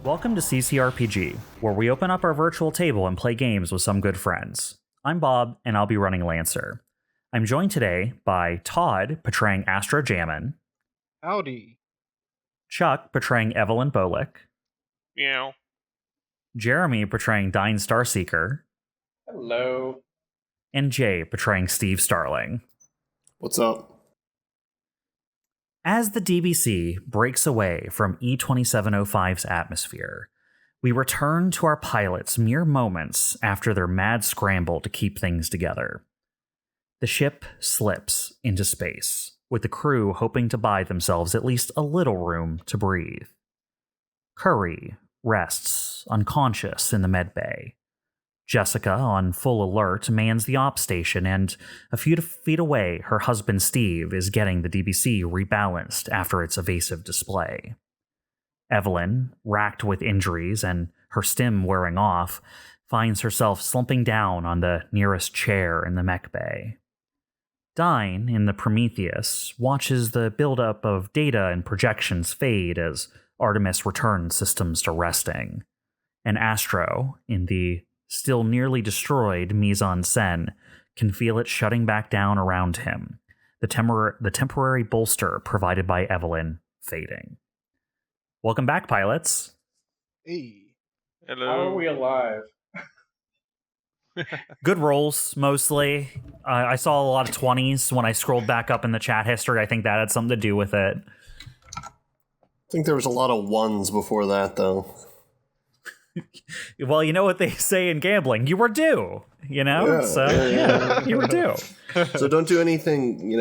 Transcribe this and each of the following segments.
Welcome to CCRPG, where we open up our virtual table and play games with some good friends. I'm Bob, and I'll be running Lancer. I'm joined today by Todd, portraying Astro Jamin. Howdy. Chuck, portraying Evelene Bolick. Meow. Jeremy, portraying Dyne Starseeker. Hello. And Jay, portraying Steve Starling. What's up? As the DBC breaks away from E2705's atmosphere, we return to our pilots mere moments after their mad scramble to keep things together. The ship slips into space, with the crew hoping to buy themselves at least a little room to breathe. Curry rests unconscious in the medbay. Jessica, on full alert, mans the op station, and a few feet away, her husband Steve is getting the DBC rebalanced after its evasive display. Evelene, racked with injuries and her stim wearing off, finds herself slumping down on the nearest chair in the mech bay. Dyne, in the Prometheus, watches the buildup of data and projections fade as Artemis returns systems to resting. And Astro, in the still nearly destroyed mise-en-scène, can feel it shutting back down around him, the temporary bolster provided by Evelene fading. Welcome back, pilots. Hey. Hello. How are we alive? Good rolls, mostly. I saw a lot of 20s when I scrolled back up in the chat history. I think that had something to do with it. I think there was a lot of ones before that, though. Well, you know what they say in gambling. You were due, you know? You were due. So don't do anything,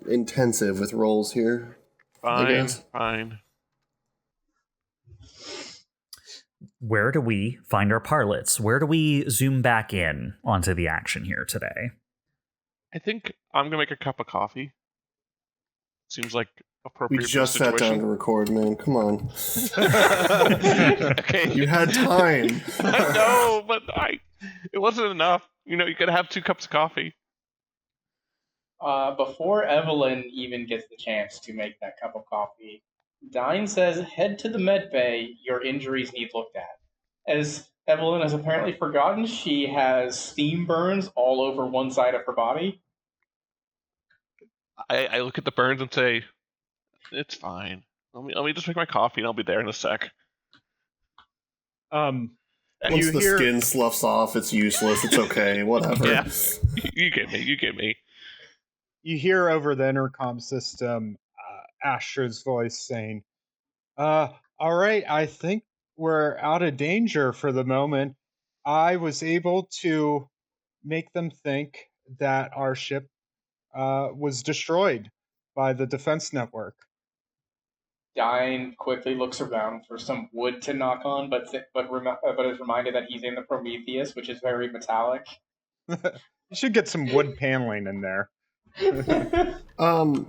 intensive with rolls here. Fine. Where do we find our pilots? Where do we zoom back in onto the action here today? I think I'm gonna make a cup of coffee. Seems like appropriate. We just sat down to record, man. Come on. Okay. You had time. I know, but it wasn't enough. You could have 2 cups of coffee. Before Evelene even gets the chance to make that cup of coffee, Dyne says, head to the med bay, your injuries need looked at. As Evelene has apparently forgotten, she has steam burns all over one side of her body. I look at the burns and say, it's fine. Let me just make my coffee and I'll be there in a sec. Once the skin sloughs off, it's useless. It's okay. Whatever. Yeah. You get me. You hear over the intercom system Astro's voice saying, all right, I think we're out of danger for the moment. I was able to make them think that our ship was destroyed by the defense network. Dyne quickly looks around for some wood to knock on, but is reminded that he's in the Prometheus, which is very metallic. You should get some wood paneling in there. Are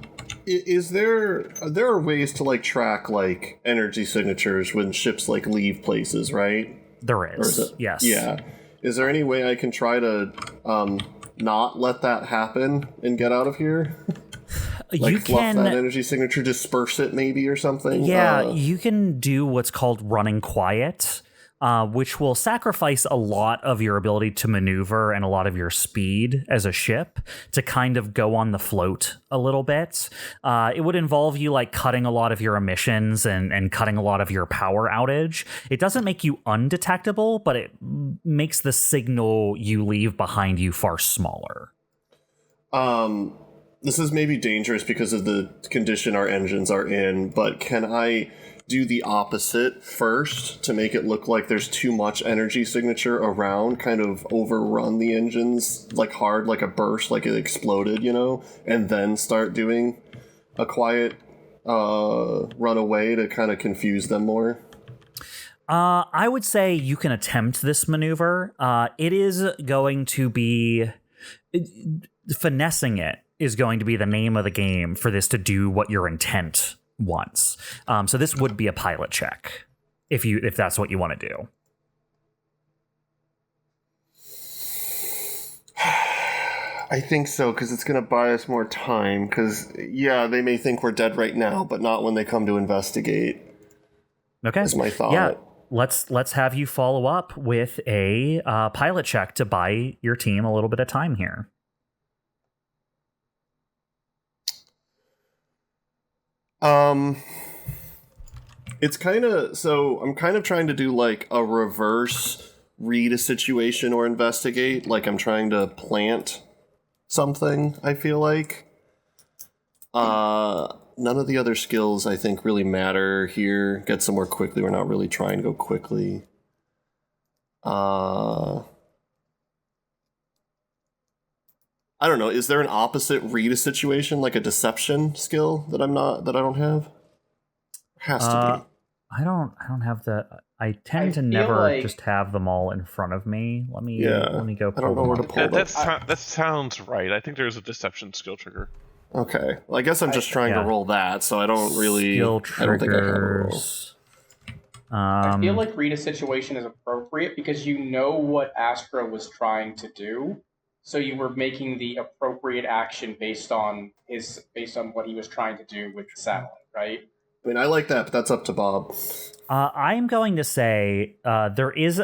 there ways to track energy signatures when ships leave places, right? There is yes. Yeah. Is there any way I can try to not let that happen and get out of here? You fluff can that energy signature, disperse it maybe or something? Yeah, you can do what's called running quiet, which will sacrifice a lot of your ability to maneuver and a lot of your speed as a ship to kind of go on the float a little bit. It would involve you cutting a lot of your emissions and cutting a lot of your power outage. It doesn't make you undetectable, but it makes the signal you leave behind you far smaller. This is maybe dangerous because of the condition our engines are in, but can I do the opposite first to make it look like there's too much energy signature around, kind of overrun the engines hard, like a burst, like it exploded, and then start doing a quiet runaway to kind of confuse them more? I would say you can attempt this maneuver. It is going to be... finessing it is going to be the name of the game for this to do what your intent wants. So this would be a pilot check if that's what you want to do. I think so, because it's going to buy us more time, because, they may think we're dead right now, but not when they come to investigate. Okay. Is my thought. Yeah. let's have you follow up with a pilot check to buy your team a little bit of time here. It's kind of, so I'm kind of trying to do like a reverse read a situation or investigate. Like I'm trying to plant something, I feel like. None of the other skills I think really matter here. Get somewhere quickly. We're not really trying to go quickly. I don't know. Is there an opposite read a situation, like a deception skill that I don't have? Has to be. I don't have the. I tend to feel never like- just have them all in front of me. Let me go. I don't know where to pull them. That sounds right. I think there's a deception skill trigger. Okay. Well, I guess I'm just trying to roll that, so I don't really. Skill I don't think I have a roll. triggers. I feel like read a situation is appropriate because you know what Astro was trying to do, so you were making the appropriate action based on what he was trying to do with the satellite, right? I mean, I like that, but that's up to Bob. I'm going to say there is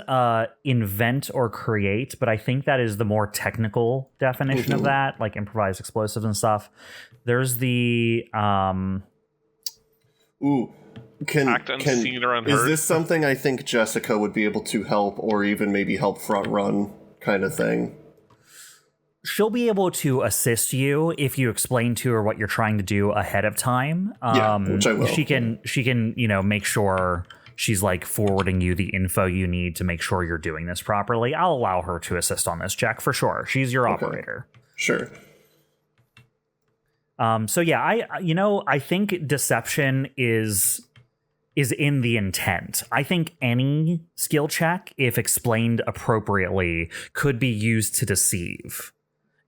invent or create, but I think that is the more technical definition of that, like improvised explosives and stuff. There's the Act unseen or unheard. Is this something I think Jessica would be able to help, or even maybe help front run kind of thing? she'll be able to assist you if you explain to her what you're trying to do ahead of time. Which I will. She can, make sure she's like forwarding you the info you need to make sure you're doing this properly. I'll allow her to assist on this check for sure. She's your operator. Sure. So yeah, I think deception is in the intent. I think any skill check, if explained appropriately, could be used to deceive.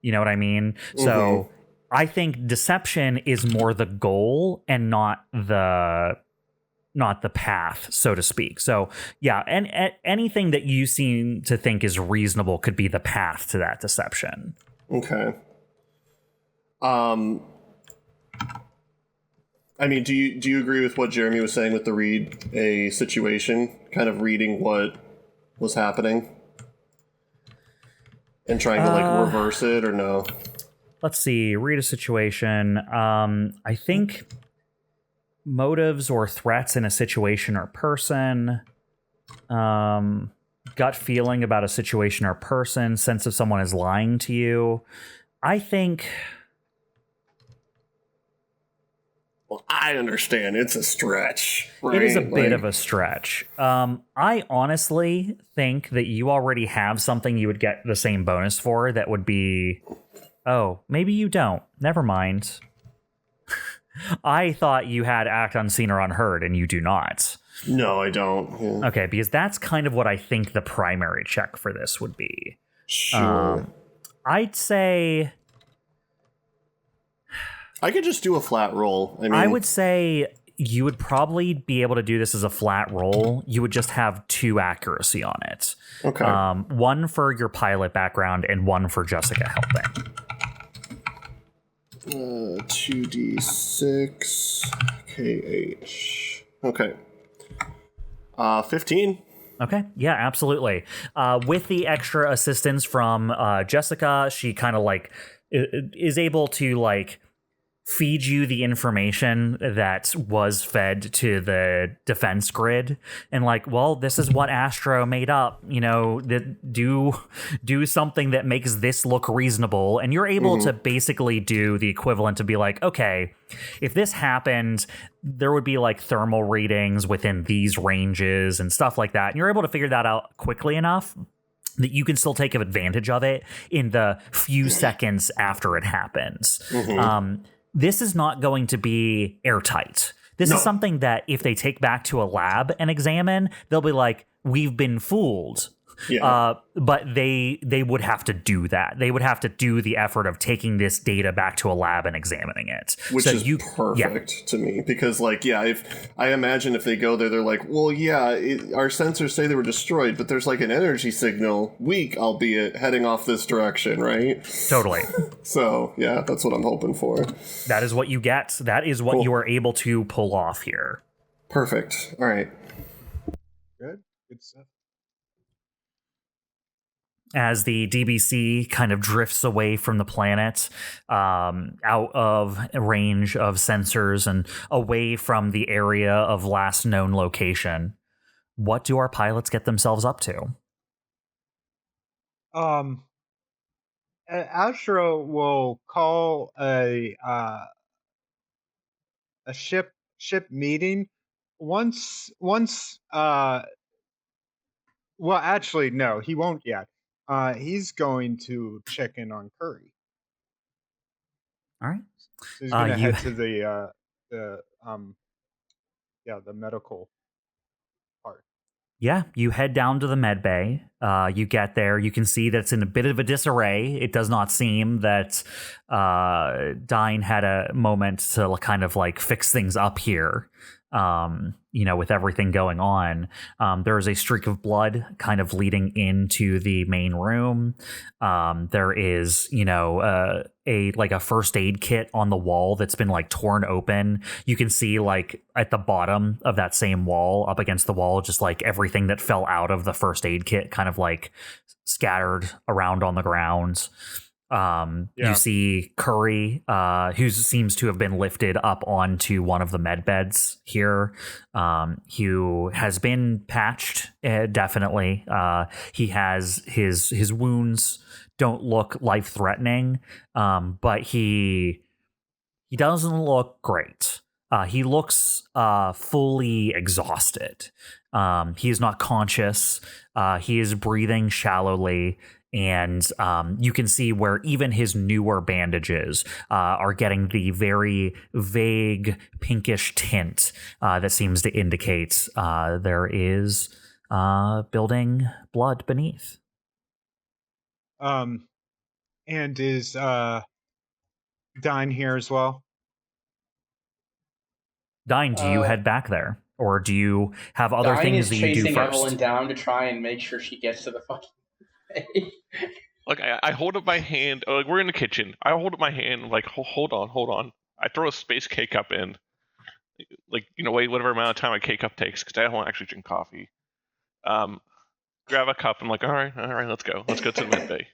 You know what I mean? Mm-hmm. So I think deception is more the goal and not the path, so to speak. So yeah, and anything that you seem to think is reasonable could be the path to that deception. Okay. I mean, do you agree with what Jeremy was saying with the read a situation, kind of reading what was happening and trying to like reverse it, or no? Let's see, read a situation. I think motives or threats in a situation or person, gut feeling about a situation or person, sense of someone is lying to you. I think... Well, I understand. It's a stretch. Right? It is a bit of a stretch. I honestly think that you already have something you would get the same bonus for that would be... Oh, maybe you don't. Never mind. I thought you had act unseen or unheard, and you do not. No, I don't. Yeah. Okay, because that's kind of what I think the primary check for this would be. Sure. I'd say... I could just do a flat roll. I mean, I would say you would probably be able to do this as a flat roll. You would just have 2 accuracy on it. Okay. 1 for your pilot background and 1 for Jessica helping. 2d6 KH. Okay. 15. Okay. Yeah, absolutely. With the extra assistance from Jessica, she kind of like is able to like feed you the information that was fed to the defense grid, and like, well, this is what Astro made up, do something that makes this look reasonable, and you're able to basically do the equivalent to be like, okay, if this happened, there would be like thermal readings within these ranges and stuff like that, and you're able to figure that out quickly enough that you can still take advantage of it in the few seconds after it happens. This is not going to be airtight. This is something that if they take back to a lab and examine, they'll be like, we've been fooled. Yeah. But they would have to do that. They would have to do the effort of taking this data back to a lab and examining it. Which is perfect to me, because if I imagine if they go there, they're like, well, our sensors say they were destroyed, but there's like an energy signal, weak, albeit, heading off this direction, right? Totally. So, yeah, that's what I'm hoping for. That is what you get. That is what you are able to pull off here. Perfect. All right. Good. good stuff. As the DBC kind of drifts away from the planet, out of range of sensors and away from the area of last known location, what do our pilots get themselves up to? Astro will call a ship meeting once. Well, actually, no, he won't yet. He's going to check in on Curry. All right. So he's going to you- head to the medical part. Yeah, you head down to the med bay. You get there. You can see that it's in a bit of a disarray. It does not seem that Dyne had a moment to kind of like fix things up here. With everything going on, there is a streak of blood kind of leading into the main room. There is, a first aid kit on the wall that's been like torn open. You can see like at the bottom of that same wall, up against the wall, just like everything that fell out of the first aid kit kind of like scattered around on the ground. You see Curry, who seems to have been lifted up onto one of the med beds here, who has been patched, definitely. He has his wounds don't look life-threatening, but he doesn't look great. He looks fully exhausted. He is not conscious. He is breathing shallowly. And you can see where even his newer bandages are getting the very vague pinkish tint that seems to indicate there is building blood beneath. And is Dyne here as well? Dyne, do you head back there? Or do you have other Dyne things that you do chasing first? Evelene down to try and make sure she gets to the fucking Like I hold up my hand. Like we're in the kitchen. I hold up my hand. Like hold on. I throw a space K cup in. Like wait whatever amount of time a K cup takes because I don't actually drink coffee. Grab a cup. I'm like, all right, let's go. Let's go to the med bay.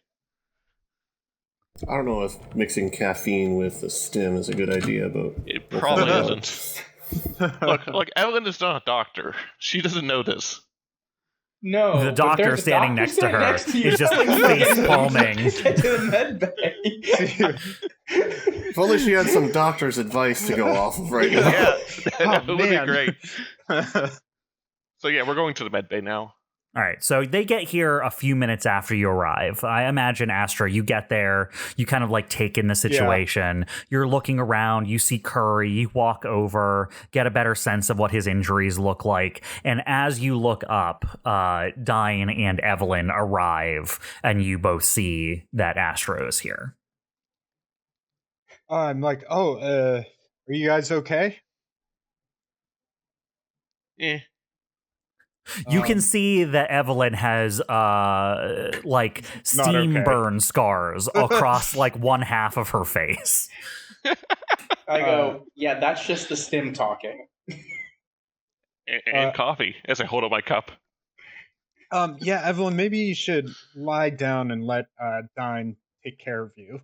I don't know if mixing caffeine with a stim is a good idea, but It probably isn't. Look, Evelyn is not a doctor. She doesn't know this. No, The doctor standing next to her is just face palming. Get to the med bay. If only she had some doctor's advice to go off of right now. Yeah, that would be man. great. So yeah, we're going to the med bay now. All right, so they get here a few minutes after you arrive. I imagine, Astro, you get there, you kind of like take in the situation. You're looking around, you see Curry, you walk over, get a better sense of what his injuries look like. And as you look up, Dyne and Evelene arrive, and you both see that Astro is here. I'm like, are you guys okay? Eh. You can see that Evelene has like steam okay. burn scars across like one half of her face. I go, yeah, that's just the stim talking. And coffee as I hold up my cup. Yeah, Evelene, maybe you should lie down and let Dyne take care of you.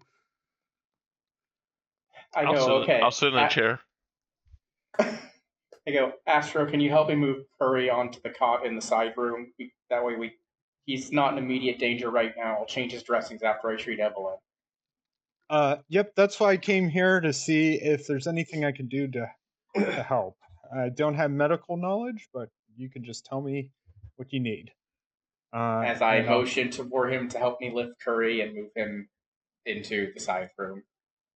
I'll sit in a chair. I go, Astro, can you help me move Curry onto the cot in the side room? That way he's not in immediate danger right now. I'll change his dressings after I treat Evelene. Yep, that's why I came here to see if there's anything I can do to help. I don't have medical knowledge, but you can just tell me what you need. As I motion for him to help me lift Curry and move him into the side room.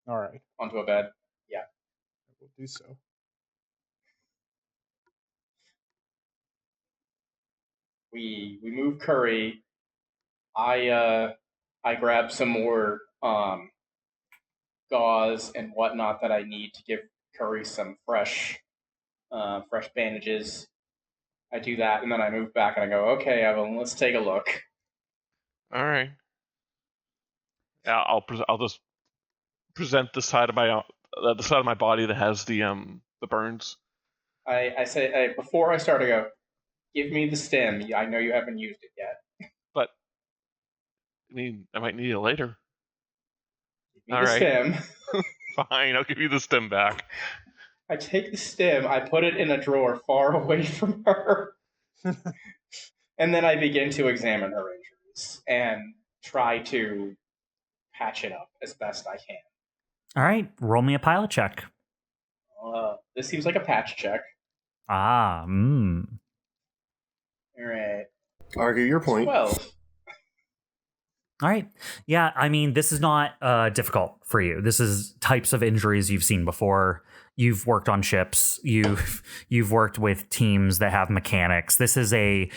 All right. Onto a bed. Yeah. I will do so. We move Curry. I grab some more gauze and whatnot that I need to give Curry some fresh bandages. I do that, and then I move back and I go, okay, Evelyn, let's take a look. All right. Yeah, I'll just present the side of my body that has the burns. I say before I start, I go, Give me the stem. I know you haven't used it yet. But I mean, I might need it later. Give me All the right. stem. Fine, I'll give you the stem back. I take the stem, I put it in a drawer far away from her, and then I begin to examine her injuries and try to patch it up as best I can. All right, roll me a pilot check. This seems like a patch check. Ah, All right. Argue your point. 12. All right. Yeah, I mean, this is not difficult for you. This is types of injuries you've seen before. You've worked on ships. You've worked with teams that have mechanics. This is a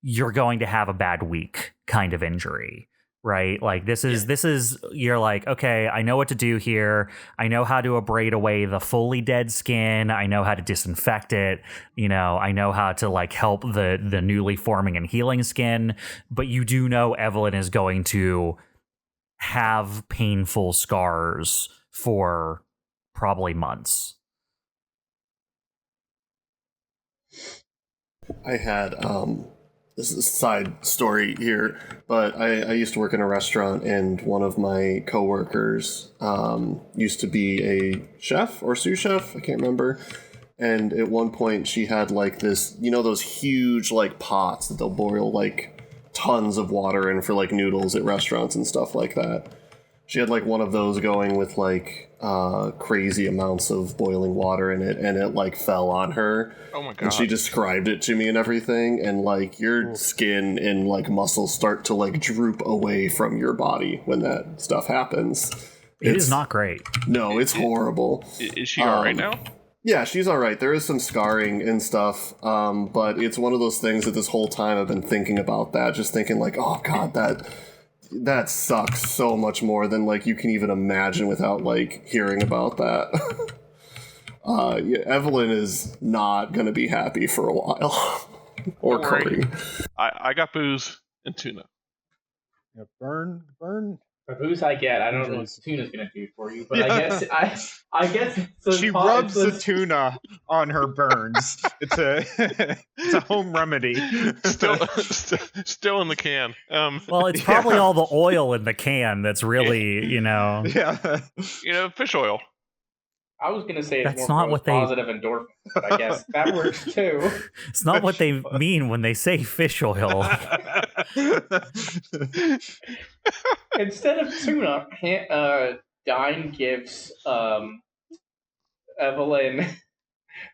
you're going to have a bad week kind of injury, right? Like this is you're like, okay, I know what to do here. I know how to abrade away the fully dead skin. I know how to disinfect it. I know how to like help the newly forming and healing skin. But you do know Evelene is going to have painful scars for probably months. I had this is a side story here, but I used to work in a restaurant, and one of my coworkers used to be a chef or sous chef, I can't remember. And at one point, she had like this, those huge like pots that they'll boil like tons of water in for like noodles at restaurants and stuff like that. She had like one of those going with like crazy amounts of boiling water in it, and it like fell on her. Oh my god. And she described it to me and everything, and like your skin and like muscles start to like droop away from your body when that stuff happens. It is not great. No, it's horrible. Is she all right now? Yeah, she's all right. There is some scarring and stuff, but it's one of those things that this whole time I've been thinking about that, just thinking like, oh god, that sucks so much more than like you can even imagine without like hearing about that. Yeah, Evelene is not gonna be happy for a while. Or Don't worry. Cody. I got booze and tuna. Yeah, burn. The booze I get, I don't know what Injuries. tuna's gonna do for you, but Yeah. I guess so. She rubs the tuna on her burns. It's a home remedy. Still in the can. Well, it's probably all the oil in the can that's really, Yeah. Fish oil. I was gonna say it's That's more not what they- positive endorphins, but I guess that works too. It's not what they mean when they say fish oil. Instead of tuna, Dyne gives Evelene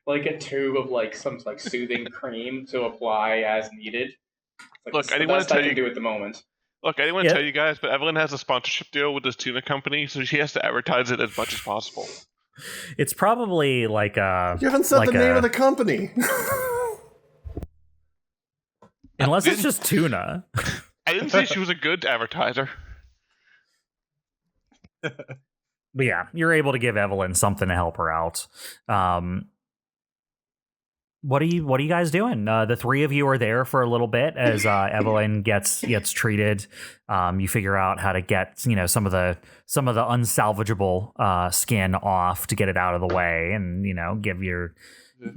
like a tube of like some like soothing cream to apply as needed. Like, Look, I the didn't want best to I tell can you. do at the moment. Look, I didn't want to Yeah. tell you guys, but Evelene has a sponsorship deal with this tuna company, so she has to advertise it as much as possible. It's probably like a... You haven't said like the name a- of the company. Unless it's just tuna. I didn't say she was a good advertiser. But yeah, you're able to give Evelene something to help her out. What are you guys doing? The three of you are there for a little bit as Evelene gets treated. You figure out how to get some of the unsalvageable skin off to get it out of the way, and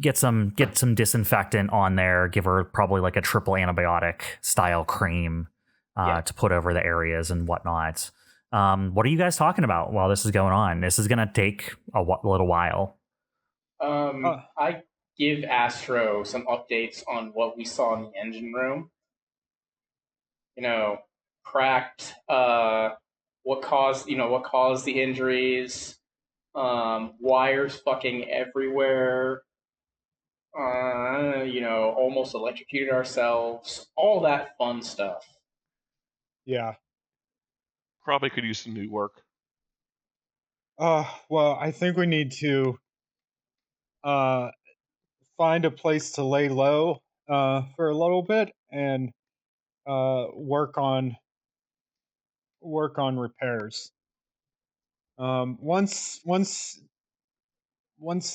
get some disinfectant on there. Give her probably like a triple antibiotic style cream to put over the areas and whatnot. What are you guys talking about while this is going on? This is gonna take a little while. I give Astro some updates on what we saw in the engine room. Cracked. What caused the injuries? Wires fucking everywhere. Almost electrocuted ourselves. All that fun stuff. Yeah. Probably could use some new work. Well, I think we need to find a place to lay low for a little bit and work on repairs. Once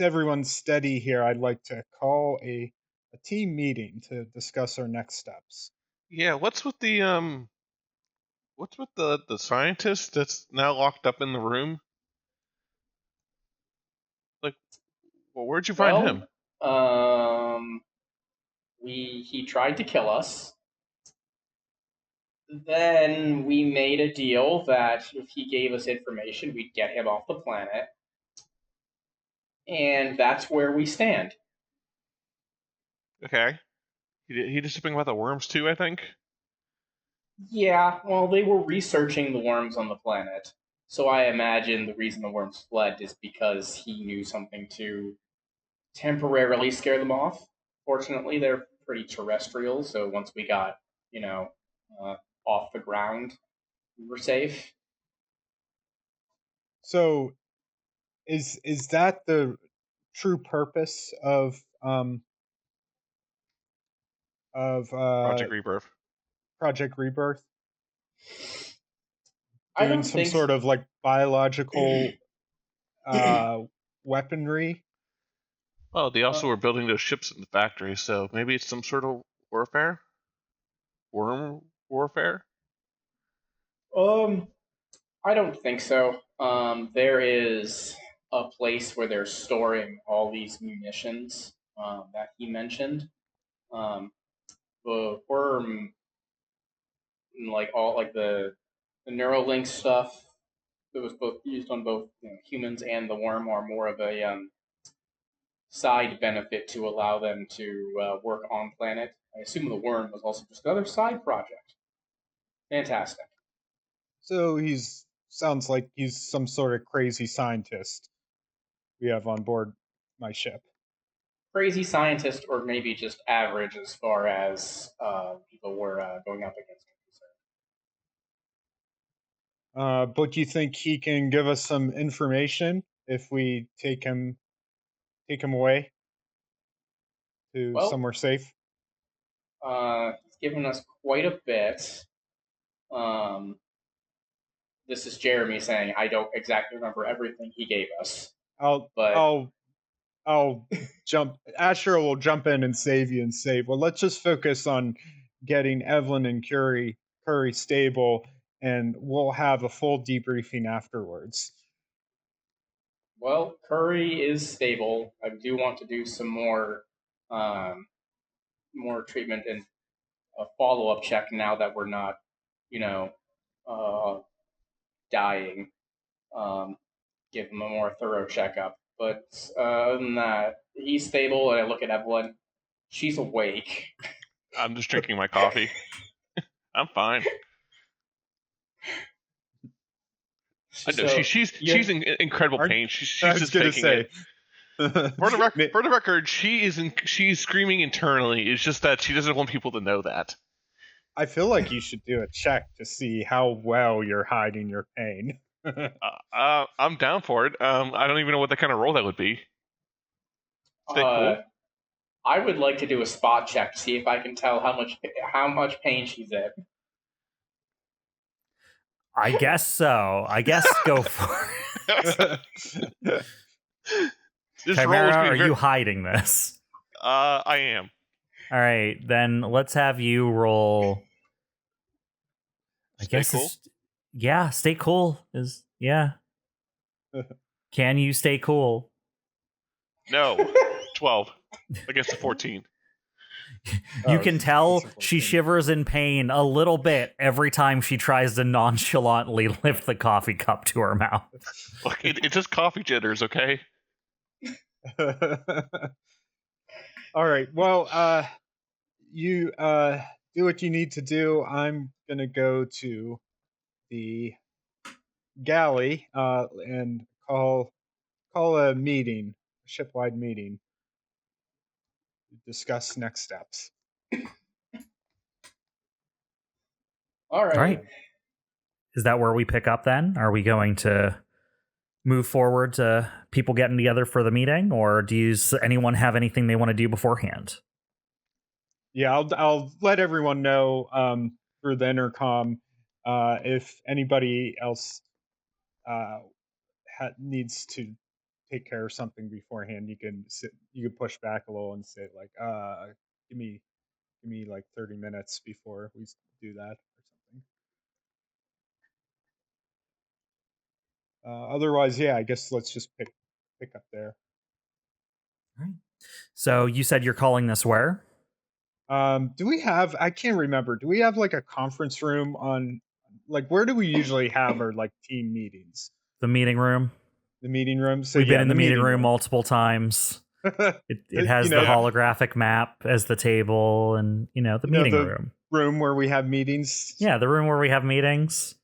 everyone's steady here, I'd like to call a team meeting to discuss our next steps. Yeah, what's with the scientist that's now locked up in the room? Like, well, where'd you find him? He tried to kill us. Then we made a deal that if he gave us information, we'd get him off the planet. And that's where we stand. Okay. He did something about the worms too, I think. Yeah, well, they were researching the worms on the planet. So I imagine the reason the worms fled is because he knew something to temporarily scare them off. Fortunately, they're pretty terrestrial, so once we got, off the ground, we were safe. So, is that the true purpose of Project Rebirth. Project Rebirth? I Doing don't some think sort of like biological weaponry? Well, they also were building those ships in the factory, so maybe it's some sort of warfare? Worm warfare? I don't think so. There is a place where they're storing all these munitions that he mentioned. The worm, like all like the Neuralink stuff that was both used on both humans and the worm, are more of a side benefit to allow them to work on planet. I assume the worm was also just another side project. Fantastic. So sounds like he's some sort of crazy scientist we have on board my ship. Crazy scientist, or maybe just average as far as people were going up against him. But do you think he can give us some information if we take him away to Well, somewhere safe? he's given us quite a bit. This is Jeremy saying, I don't exactly remember everything he gave us. I'll jump. Astro will jump in and save you and say, well, let's just focus on getting Evelene and Curry stable, and we'll have a full debriefing afterwards. Well, Curry is stable. I do want to do some more treatment and a follow-up check now that we're not, dying. Give him a more thorough checkup. But other than that, he's stable, and I look at Evelene. She's awake. I'm just drinking my coffee. I'm fine. I know she's in incredible pain. She's just faking it. For the record, she's screaming internally. It's just that she doesn't want people to know that. I feel like you should do a check to see how well you're hiding your pain. I'm down for it. I don't even know what that kind of role that would be. Stay cool. I would like to do a spot check to see if I can tell how much pain she's in. I guess so. I guess go for it. CHIMERA, are you hiding this? I am. All right, then let's have you roll. Stay cool? Yeah, stay cool is Can you stay cool? No. 12 against a 14. You can tell she shivers in pain a little bit every time she tries to nonchalantly lift the coffee cup to her mouth. Look, it's just coffee jitters, okay? All right. Well, you do what you need to do. I'm gonna go to the galley and call a meeting, a shipwide meeting, to discuss next steps. All right. Is that where we pick up then? Are we going to move forward to people getting together for the meeting, or does anyone have anything they want to do beforehand? Yeah, I'll let everyone know through the intercom if anybody else needs to take care of something beforehand. You can push back a little and say like, give me like 30 minutes before we do that or something. Otherwise, yeah, I guess let's just pick up there. All right. So you said you're calling this where? Do we have? I can't remember. Do we have like a conference room on? Like, where do we usually have our like team meetings? The meeting room. The meeting room. So We've yeah, been in the meeting room multiple times. It has the holographic map as the table, and the meeting room. Room where we have meetings. Yeah, the room where we have meetings.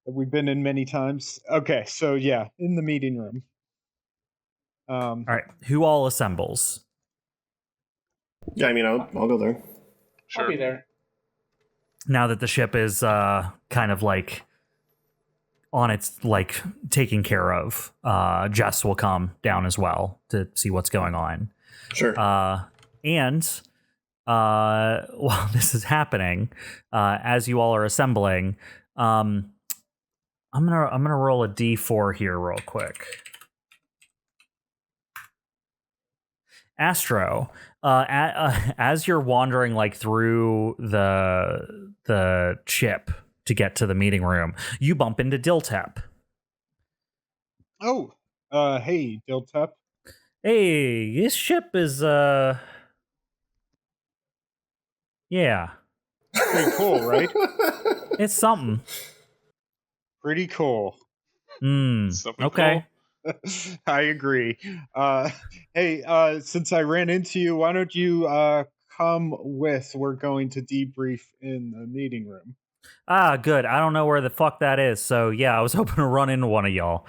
We've been in many times. Okay, so yeah, in the meeting room. All right, who all assembles? Yeah, I mean, I'll go there. Sure. I'll be there. Now that the ship is kind of like on its like taken care of, Jess will come down as well to see what's going on. Sure. And while this is happening, as you all are assembling, I'm gonna roll a d4 here real quick. Astro, as you're wandering like through the ship to get to the meeting room, you bump into Diltep. Oh, hey, Diltep. Hey, this ship is yeah, pretty cool, right? It's something. Pretty cool. Something Okay. cool. I agree. Hey, since I ran into you, why don't you come with? We're going to debrief in the meeting room. Ah, good. I don't know where the fuck that is, so yeah, I was hoping to run into one of y'all.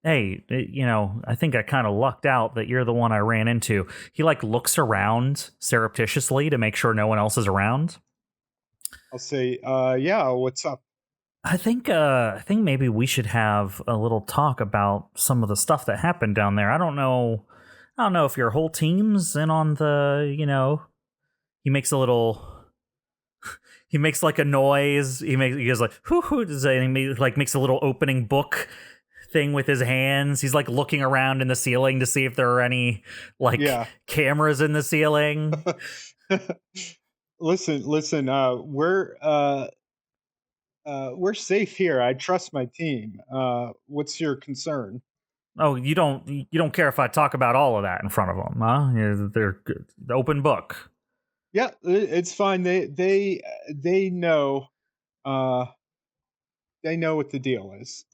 Hey, I think I kind of lucked out that you're the one I ran into. He like looks around surreptitiously to make sure no one else is around. I'll say, yeah, what's up? I think maybe we should have a little talk about some of the stuff that happened down there. I don't know if your whole team's in on the, he makes a little he makes like a noise. He goes like hoo hoo, and he like makes a little opening book thing with his hands. He's like looking around in the ceiling to see if there are any like cameras in the ceiling. Listen, we're safe here. I trust my team. What's your concern? Oh, you don't care if I talk about all of that in front of them, huh? They're good. The open book. Yeah, it's fine. They know. They know what the deal is.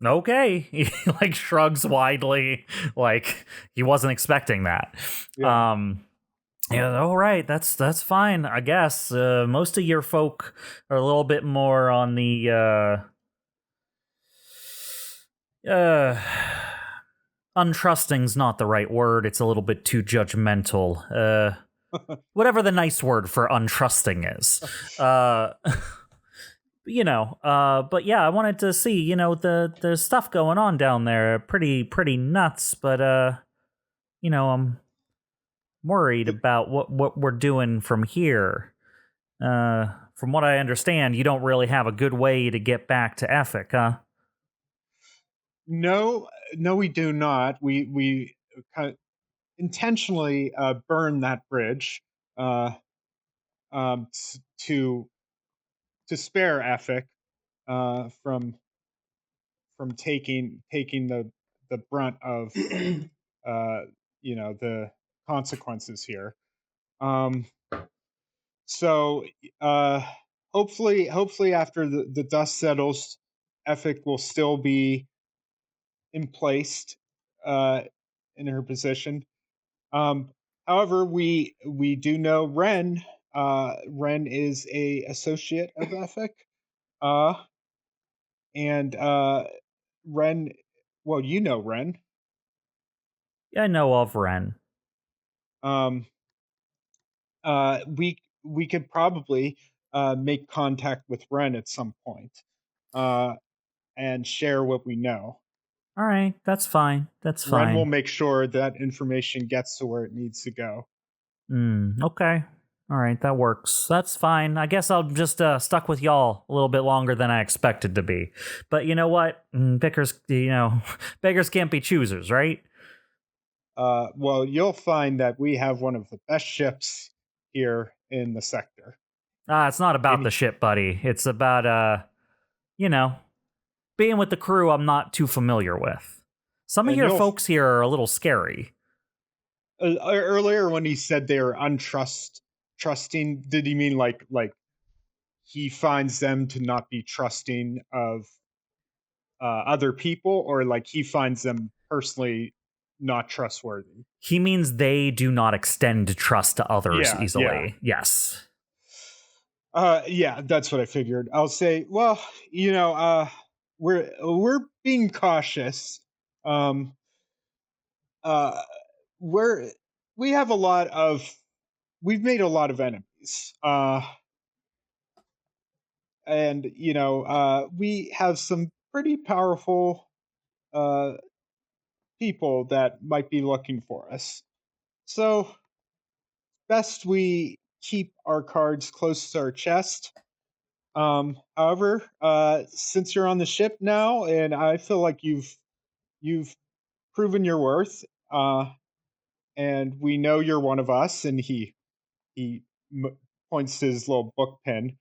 Okay, he like shrugs widely, like he wasn't expecting that. Yeah. Yeah, all right, that's fine, I guess. Most of your folk are a little bit more on the untrusting's not the right word. It's a little bit too judgmental. Whatever the nice word for untrusting is. But yeah, I wanted to see, the stuff going on down there. Pretty nuts, but I'm worried about what we're doing from here. From what I understand, you don't really have a good way to get back to Ethic, huh? No, we do not. We kind of intentionally burn that bridge to spare Ethic from taking the brunt of the consequences here. So hopefully after the dust settles, Ethic will still be in place in her position. However, we do know Ren. Ren is a associate of Ethic, and Ren. Well, you know Ren. Yeah, I know of Ren. We could probably make contact with Ren at some point, and share what we know. All right, that's fine. That's fine. Ren will make sure that information gets to where it needs to go. Okay. All right, that works. That's fine. I guess I'll just stuck with y'all a little bit longer than I expected to be. But you know what? Beggars can't be choosers, right? Well, you'll find that we have one of the best ships here in the sector. It's not about the ship, buddy. It's about being being with the crew I'm not too familiar with. Some of your folks here are a little scary. Earlier when he said they were trusting, did he mean like he finds them to not be trusting of other people, or like he finds them personally not trustworthy? He means they do not extend trust to others easily. Yeah. Yes. Yeah, that's what I figured. I'll say, well, we're being cautious. We have we've made a lot of enemies. And we have some pretty powerful people that might be looking for us. So best we keep our cards close to our chest. However, since you're on the ship now, and I feel like you've proven your worth, and we know you're one of us, and he points to his little book pen.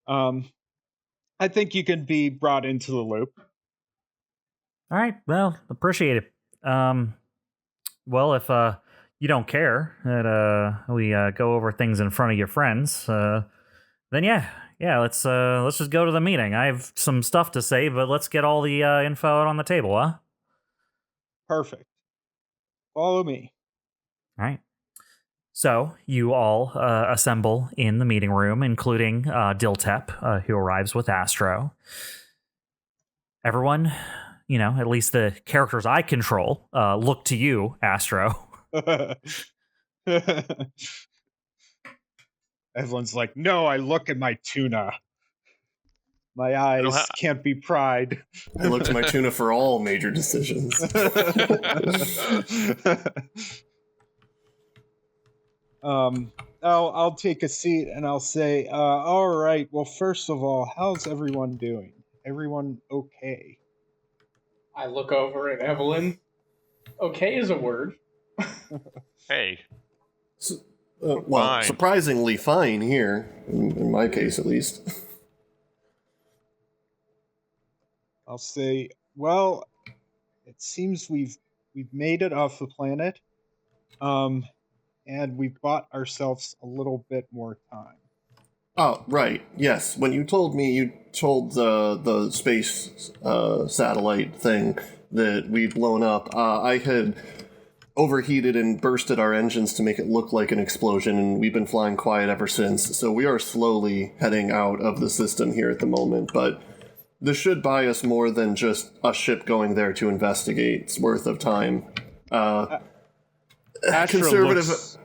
I think you can be brought into the loop. All right. Well, appreciate it. Well, if you don't care that we go over things in front of your friends, then yeah, let's just go to the meeting. I have some stuff to say, but let's get all the info out on the table, huh? Perfect. Follow me. All right. So you all assemble in the meeting room, including Diltep, who arrives with Astro. Everyone, at least the characters I control, look to you, Astro. Everyone's like, no, I look at my tuna. My eyes can't be pried. I look to my tuna for all major decisions. I'll take a seat and I'll say, all right, well, first of all, how's everyone doing? Everyone okay? I look over at Evelene. Okay is a word. Hey. Well, surprisingly fine here, in my case at least. I'll say, well, it seems we've made it off the planet, and we've bought ourselves a little bit more time. Oh, right. Yes. When you told me, you told the space satellite thing that we'd blown up, I had overheated and bursted our engines to make it look like an explosion, and we've been flying quiet ever since. So we are slowly heading out of the system here at the moment, but this should buy us more than just a ship going there to investigate. It's worth of time. Astro looks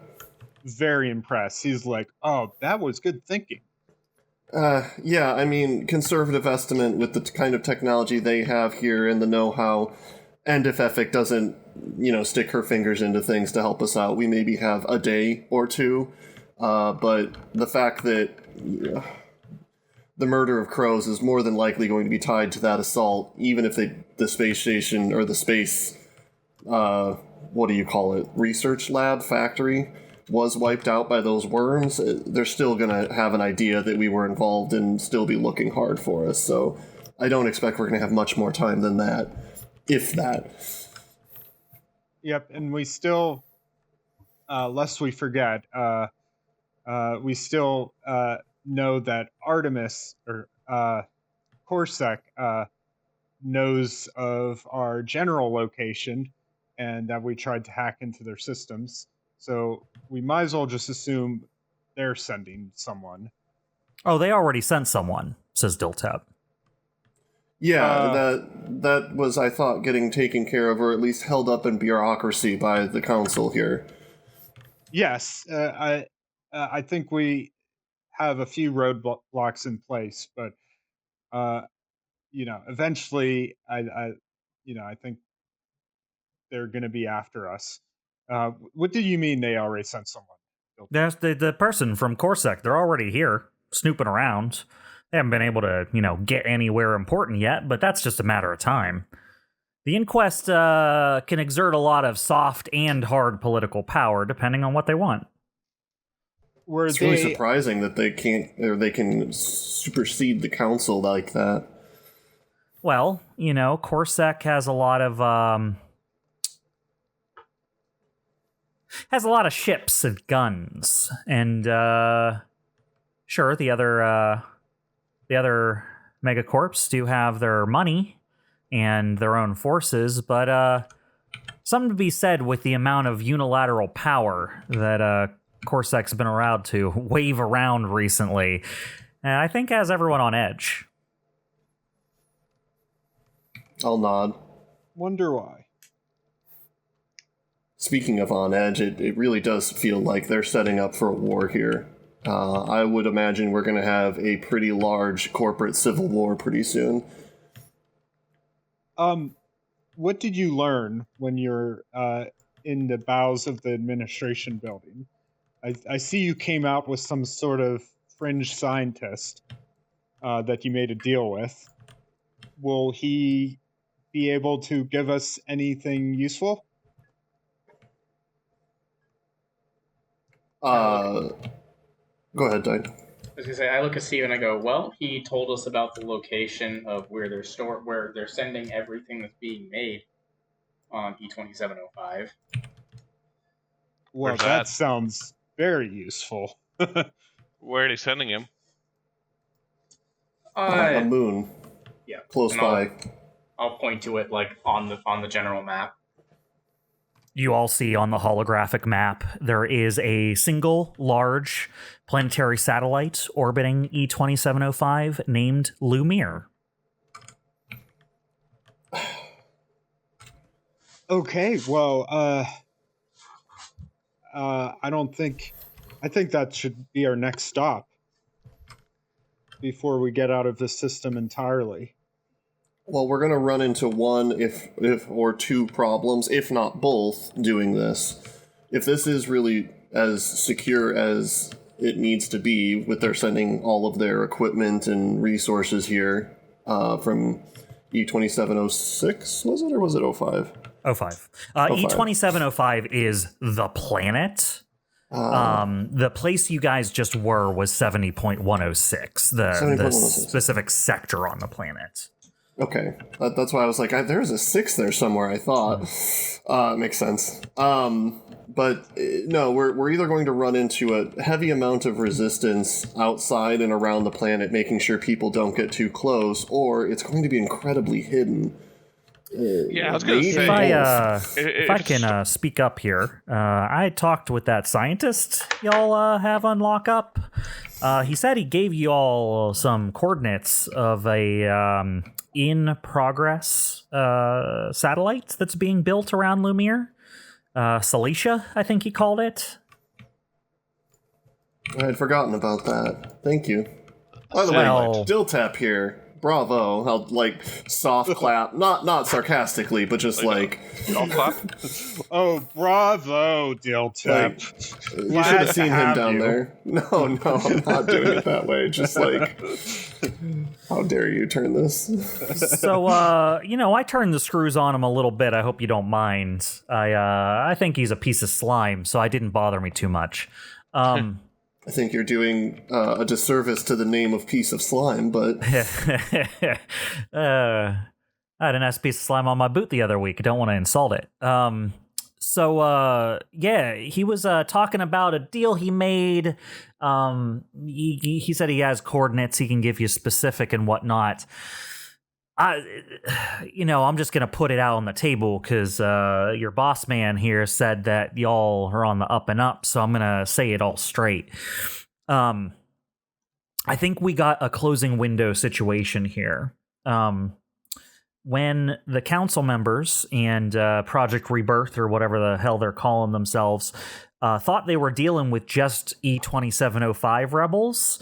very impressed. He's like, oh, that was good thinking. Yeah, I mean, conservative estimate with the kind of technology they have here and the know-how, and if Effic doesn't, stick her fingers into things to help us out, we maybe have a day or two. But the fact that the murder of crows is more than likely going to be tied to that assault, even if the space station or the space, research lab factory was wiped out by those worms, they're still going to have an idea that we were involved and still be looking hard for us. So I don't expect we're going to have much more time than that, if that. Yep, and we still, lest we forget, we still know that Artemis, or Corsac, knows of our general location, and that we tried to hack into their systems. So we might as well just assume they're sending someone. Oh, they already sent someone, says Diltep. Yeah, that was, I thought, getting taken care of, or at least held up in bureaucracy by the council here. Yes, I think we have a few roadblocks in place, but eventually, I think they're going to be after us. What do you mean they already sent someone? There's the person from Corsac. They're already here, snooping around. They haven't been able to, get anywhere important yet, but that's just a matter of time. The inquest can exert a lot of soft and hard political power, depending on what they want. It's really surprising that they can supersede the council like that. Well, Corsac has a lot of ships and guns, and sure, the other megacorps do have their money and their own forces, but something to be said with the amount of unilateral power that Corsac's been allowed to wave around recently, and I think has everyone on edge. I'll nod. Wonder why. Speaking of on edge, it really does feel like they're setting up for a war here. I would imagine we're going to have a pretty large corporate civil war pretty soon. What did you learn when you're in the bowels of the administration building? I see you came out with some sort of fringe scientist that you made a deal with. Will he be able to give us anything useful? Go ahead, Dyne. I was gonna say, I look at Steve and I go, well, he told us about the location of where they're sending everything that's being made on E2705. Well, Where's that that? sounds very useful. Where are they sending him? A moon. Yeah. Close And by. I'll point to it like on the general map. You all see on the holographic map, there is a single large planetary satellite orbiting E2705 named Lumiere. Okay, well, I think that should be our next stop before we get out of the system entirely. Well, we're going to run into one if or two problems, if not both, doing this. If this is really as secure as it needs to be, with their sending all of their equipment and resources here from E2706, was it, or was it 05? 05. E2705 is the planet. The place you guys just were was 70.106, the specific sector on the planet. Okay, that's why I was like, there's a 6 there somewhere, I thought. Makes sense. But no, we're either going to run into a heavy amount of resistance outside and around the planet, making sure people don't get too close, or it's going to be incredibly hidden. Yeah, I was going to say... If I can speak up here, I talked with that scientist y'all have on lockup. He said he gave you all some coordinates of a in-progress satellite that's being built around Lumiere. Cilicia, I think he called it. I had forgotten about that. Thank you. By the way, Dill Tap here. Bravo. I'll, soft clap. Not sarcastically, but just Golf clap? Oh, bravo, Diltap. You should have seen him down there. No, I'm not doing it that way. Just how dare you turn this? So, I turned the screws on him a little bit. I hope you don't mind. I think he's a piece of slime, so it didn't bother me too much. I think you're doing a disservice to the name of Piece of Slime, but... I had a nice piece of slime on my boot the other week. I don't want to insult it. He was talking about a deal he made. He said he has coordinates. He can give you specific and whatnot. I'm just going to put it out on the table because your boss man here said that y'all are on the up and up, so I'm going to say it all straight. I think we got a closing window situation here. When the council members and Project Rebirth, or whatever the hell they're calling themselves, thought they were dealing with just E2705 rebels,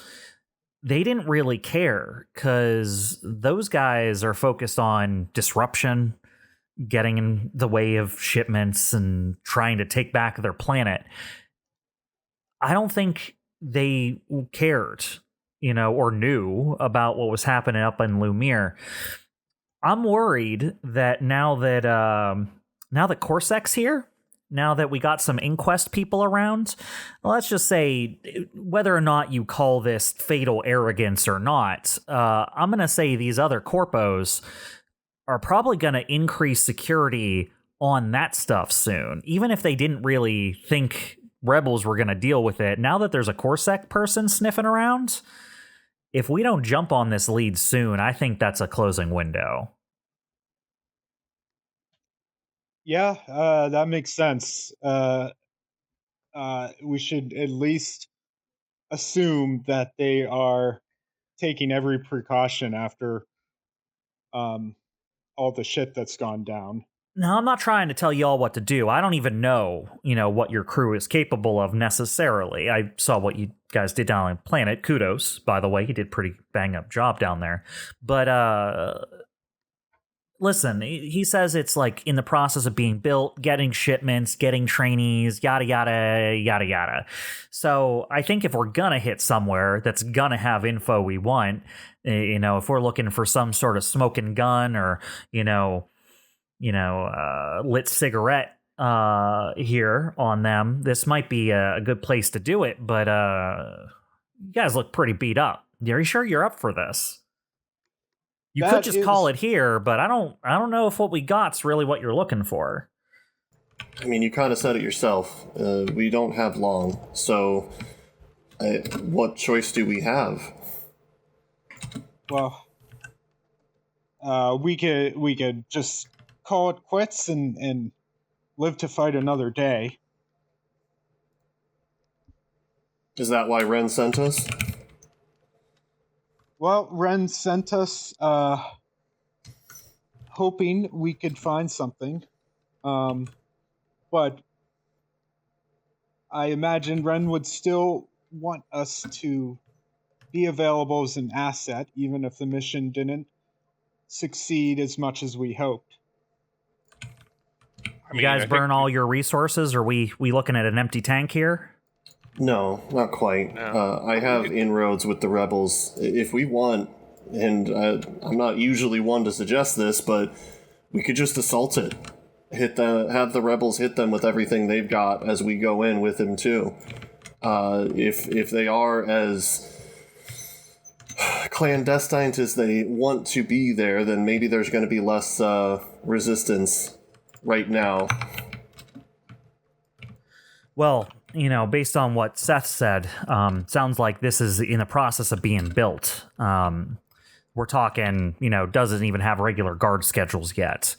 they didn't really care, because those guys are focused on disruption, getting in the way of shipments, and trying to take back their planet. I don't think they cared, or knew about what was happening up in Lumiere. I'm worried that now that Corsac's here, now that we got some inquest people around. Let's just say, whether or not you call this fatal arrogance or not, I'm going to say these other corpos are probably going to increase security on that stuff soon. Even if they didn't really think rebels were going to deal with it, now that there's a Corsac person sniffing around, if we don't jump on this lead soon, I think that's a closing window. Yeah, that makes sense. We should at least assume that they are taking every precaution after all the shit that's gone down. Now, I'm not trying to tell you all what to do. I don't even know, what your crew is capable of necessarily. I saw what you guys did down on the planet. Kudos, by the way. You did a pretty bang-up job down there. But, listen, he says it's like in the process of being built, getting shipments, getting trainees, yada, yada, yada, yada. So I think if we're going to hit somewhere that's going to have info we want, if we're looking for some sort of smoking gun or, lit cigarette here on them, this might be a good place to do it. But you guys look pretty beat up. Are you sure you're up for this? You could just call it here, but I don't know if what we got's really what you're looking for. I mean, you kind of said it yourself. We don't have long, so what choice do we have? Well, we could just call it quits and live to fight another day. Is that why Ren sent us? Well, Ren sent us hoping we could find something. But I imagine Ren would still want us to be available as an asset, even if the mission didn't succeed as much as we hoped. You guys burn all your resources? Are we looking at an empty tank here? No, not quite. No. I have inroads with the rebels. If we want, and I'm not usually one to suggest this, but we could just assault it. Have the rebels hit them with everything they've got as we go in with them too. If they are as clandestine as they want to be there, then maybe there's going to be less resistance right now. Well, based on what Seth said, sounds like this is in the process of being built. We're talking, doesn't even have regular guard schedules yet.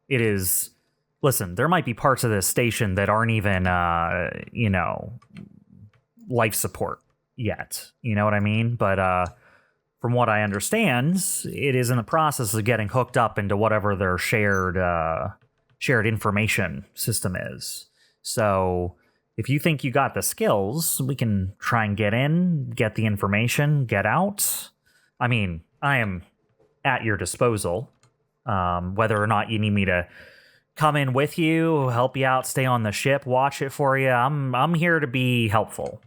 It is, listen, there might be parts of this station that aren't even, life support yet. You know what I mean? But from what I understand, it is in the process of getting hooked up into whatever their shared information system is. So if you think you got the skills, we can try and get in, get the information, get out. I mean, I am at your disposal. Whether or not you need me to come in with you, help you out, stay on the ship, watch it for you, I'm here to be helpful.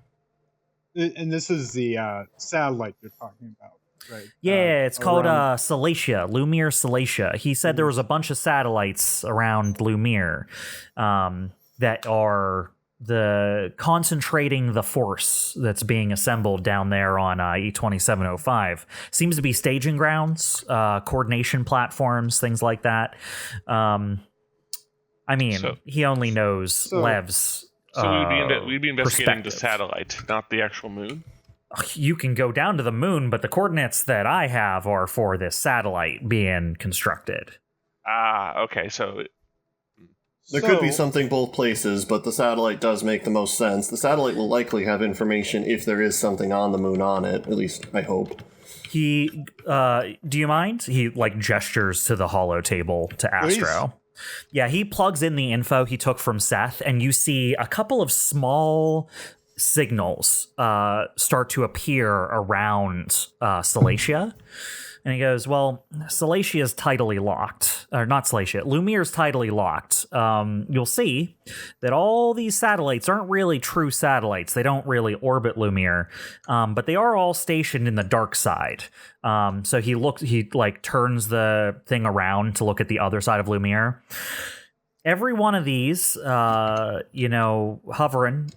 And this is the satellite you're talking about, right? Yeah, it's called Salacia, Lumiere Salacia. He said there was a bunch of satellites around Lumiere that are concentrating the force that's being assembled down there on E2705. Seems to be staging grounds, coordination platforms, things like that. He only knows Lev's. So we'd be investigating the satellite, not the actual moon? You can go down to the moon, but the coordinates that I have are for this satellite being constructed. Okay, so... There could be something both places, but the satellite does make the most sense. The satellite will likely have information if there is something on the moon on it, at least I hope. Do you mind? He, gestures to the holo table to Astro. Please. Yeah, he plugs in the info he took from Seth, and you see a couple of small signals start to appear around Salacia. And he goes, well, Salacia is tidally locked. Or not Salacia, Lumiere's tidally locked. You'll see that all these satellites aren't really true satellites. They don't really orbit Lumiere, but they are all stationed in the dark side. So he turns the thing around to look at the other side of Lumiere. Every one of these, hovering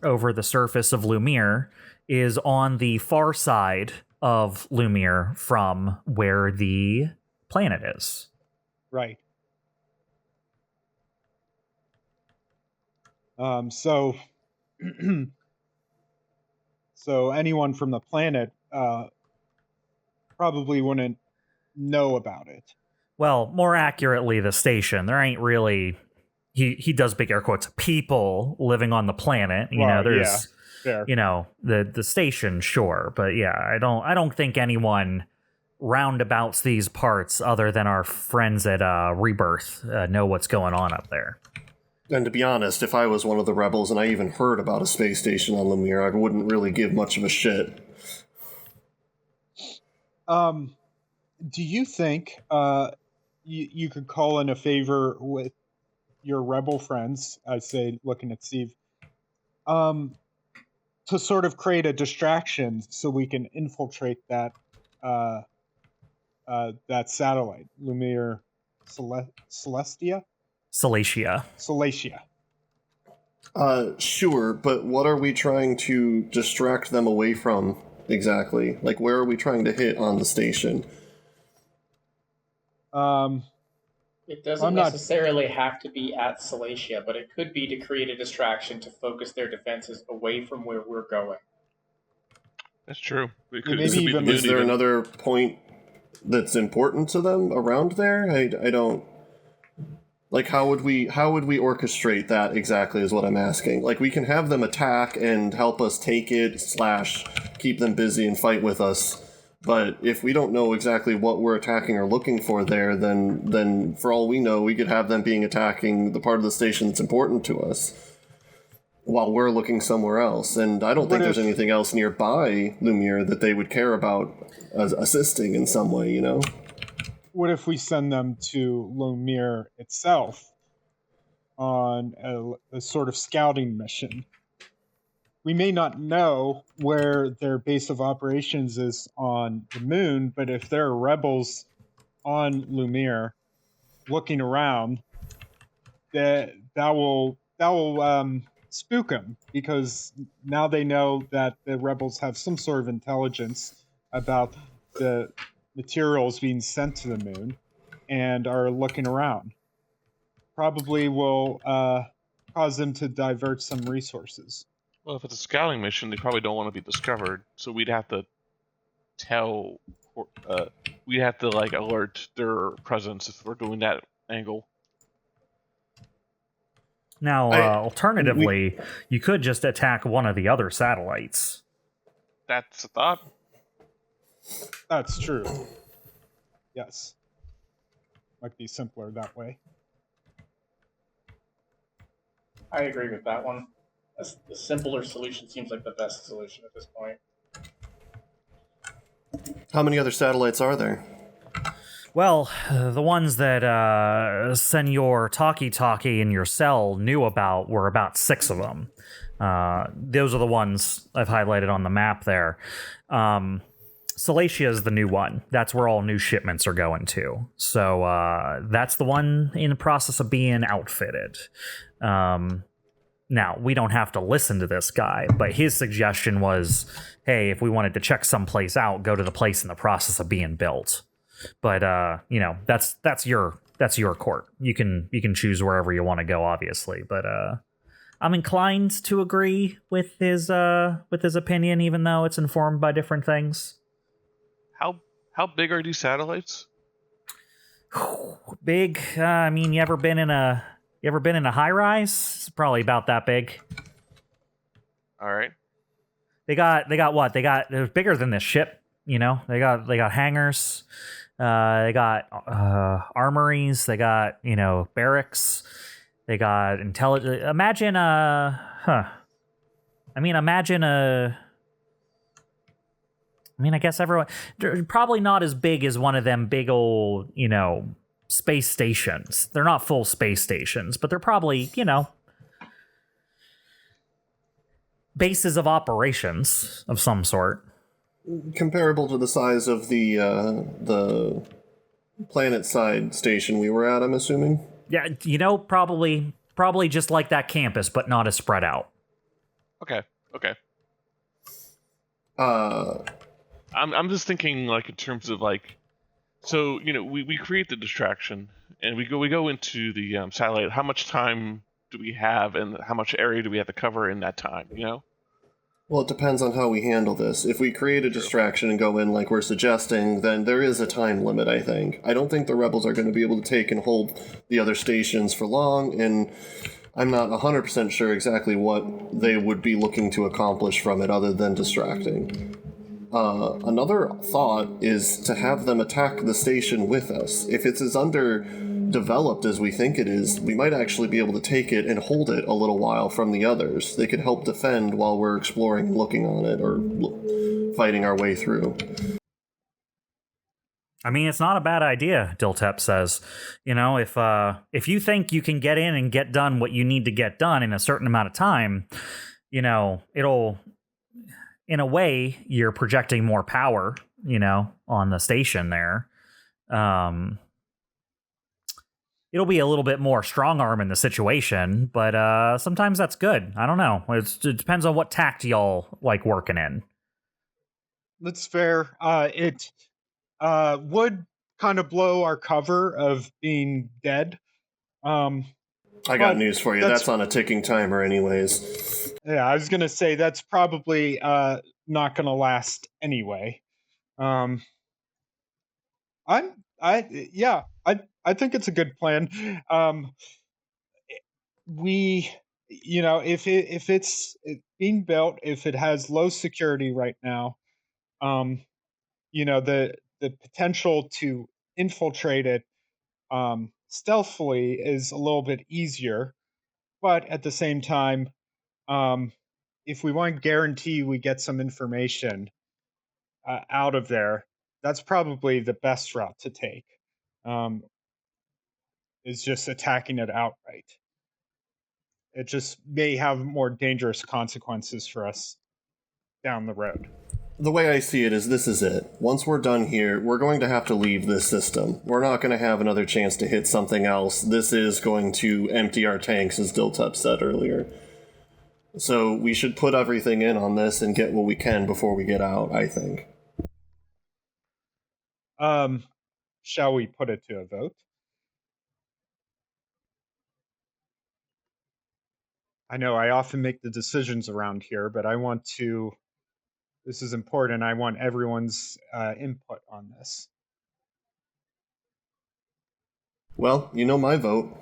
over the surface of Lumiere, is on the far side of Lumiere from where the planet is. Right. So anyone from the planet probably wouldn't know about it. Well, more accurately, the station. There ain't really, he does big air quotes, people living on the planet. There's, fair. The station, sure. But yeah, I don't think anyone roundabouts these parts other than our friends at Rebirth know what's going on up there. And to be honest, if I was one of the rebels and I even heard about a space station on Lumiere, I wouldn't really give much of a shit. Do you think you could call in a favor with your rebel friends, I say, looking at Steve, to sort of create a distraction so we can infiltrate that that satellite, Lumiere Celestia? Salacia. Sure, but what are we trying to distract them away from exactly? Like, where are we trying to hit on the station? It doesn't necessarily have to be at Salacia, but it could be to create a distraction to focus their defenses away from where we're going. That's true. Is there another point that's important to them around there? I don't... Like, how would we orchestrate that exactly is what I'm asking. Like, we can have them attack and help us take it / keep them busy and fight with us. But if we don't know exactly what we're attacking or looking for there, then for all we know, we could have them attacking the part of the station that's important to us while we're looking somewhere else. And I don't think there's anything else nearby Lumiere that they would care about assisting in some way, What if we send them to Lumiere itself on a sort of scouting mission? We may not know where their base of operations is on the moon, but if there are rebels on Lumiere looking around, that will spook them, because now they know that the rebels have some sort of intelligence about the materials being sent to the moon and are looking around. Probably will cause them to divert some resources. Well, if it's a scouting mission, they probably don't want to be discovered, so we'd have to alert their presence if we're doing that angle. Now, alternatively, you could just attack one of the other satellites. That's a thought. That's true. Yes. Might be simpler that way. I agree with that one. The simpler solution seems like the best solution at this point. How many other satellites are there? Well, the ones that Senor Talkie in your cell knew about were about 6 of them. Those are the ones I've highlighted on the map there. Salacia is the new one. That's where all new shipments are going to. So that's the one in the process of being outfitted. Now, we don't have to listen to this guy, but his suggestion was, hey, if we wanted to check someplace out, go to the place in the process of being built. But that's your court. You can choose wherever you want to go, obviously. But I'm inclined to agree with his opinion, even though it's informed by different things. How big are these satellites? Big. I mean, you ever been in a high rise? It's probably about that big. All right. They got what? They're bigger than this ship. They got hangars. They got armories. They got barracks. They got intelligence. Imagine I guess everyone, probably not as big as one of them big old, space stations. They're not full space stations, but they're probably, bases of operations of some sort. Comparable to the size of the planet side station we were at, I'm assuming? Yeah, probably just like that campus, but not as spread out. Okay. Uh, I'm just thinking like in terms of like, so we create the distraction and we go into the satellite. How much time do we have, and how much area do we have to cover in that time? well, it depends on how we handle this. If we create a distraction and go in like we're suggesting, then there is a time limit, I think. I don't think the rebels are going to be able to take and hold the other stations for long, and I'm not 100% sure exactly what they would be looking to accomplish from it other than distracting. Another thought is to have them attack the station with us. If it's as underdeveloped as we think it is, we might actually be able to take it and hold it a little while from the others. They could help defend while we're exploring and looking on it, or fighting our way through. I mean, it's not a bad idea, Diltep says. If you think you can get in and get done what you need to get done in a certain amount of time, it'll... In a way, you're projecting more power, on the station there. It'll be a little bit more strong arm in the situation, but sometimes that's good. I don't know. It depends on what tact y'all like working in. That's fair. It would kind of blow our cover of being dead. I got news for you. That's on a ticking timer anyways. Yeah, I was going to say that's probably not going to last anyway. I think it's a good plan. If it's being built, if it has low security right now, the potential to infiltrate it stealthily is a little bit easier, but at the same time, if we want to guarantee we get some information out of there, that's probably the best route to take. Is just attacking it outright. It just may have more dangerous consequences for us down the road. The way I see it is this is it. Once we're done here, we're going to have to leave this system. We're not going to have another chance to hit something else. This is going to empty our tanks, as Diltup said earlier. So we should put everything in on this and get what we can before we get out, I think. Shall we put it to a vote? I know I often make the decisions around here, but this is important. I want everyone's input on this. Well, my vote.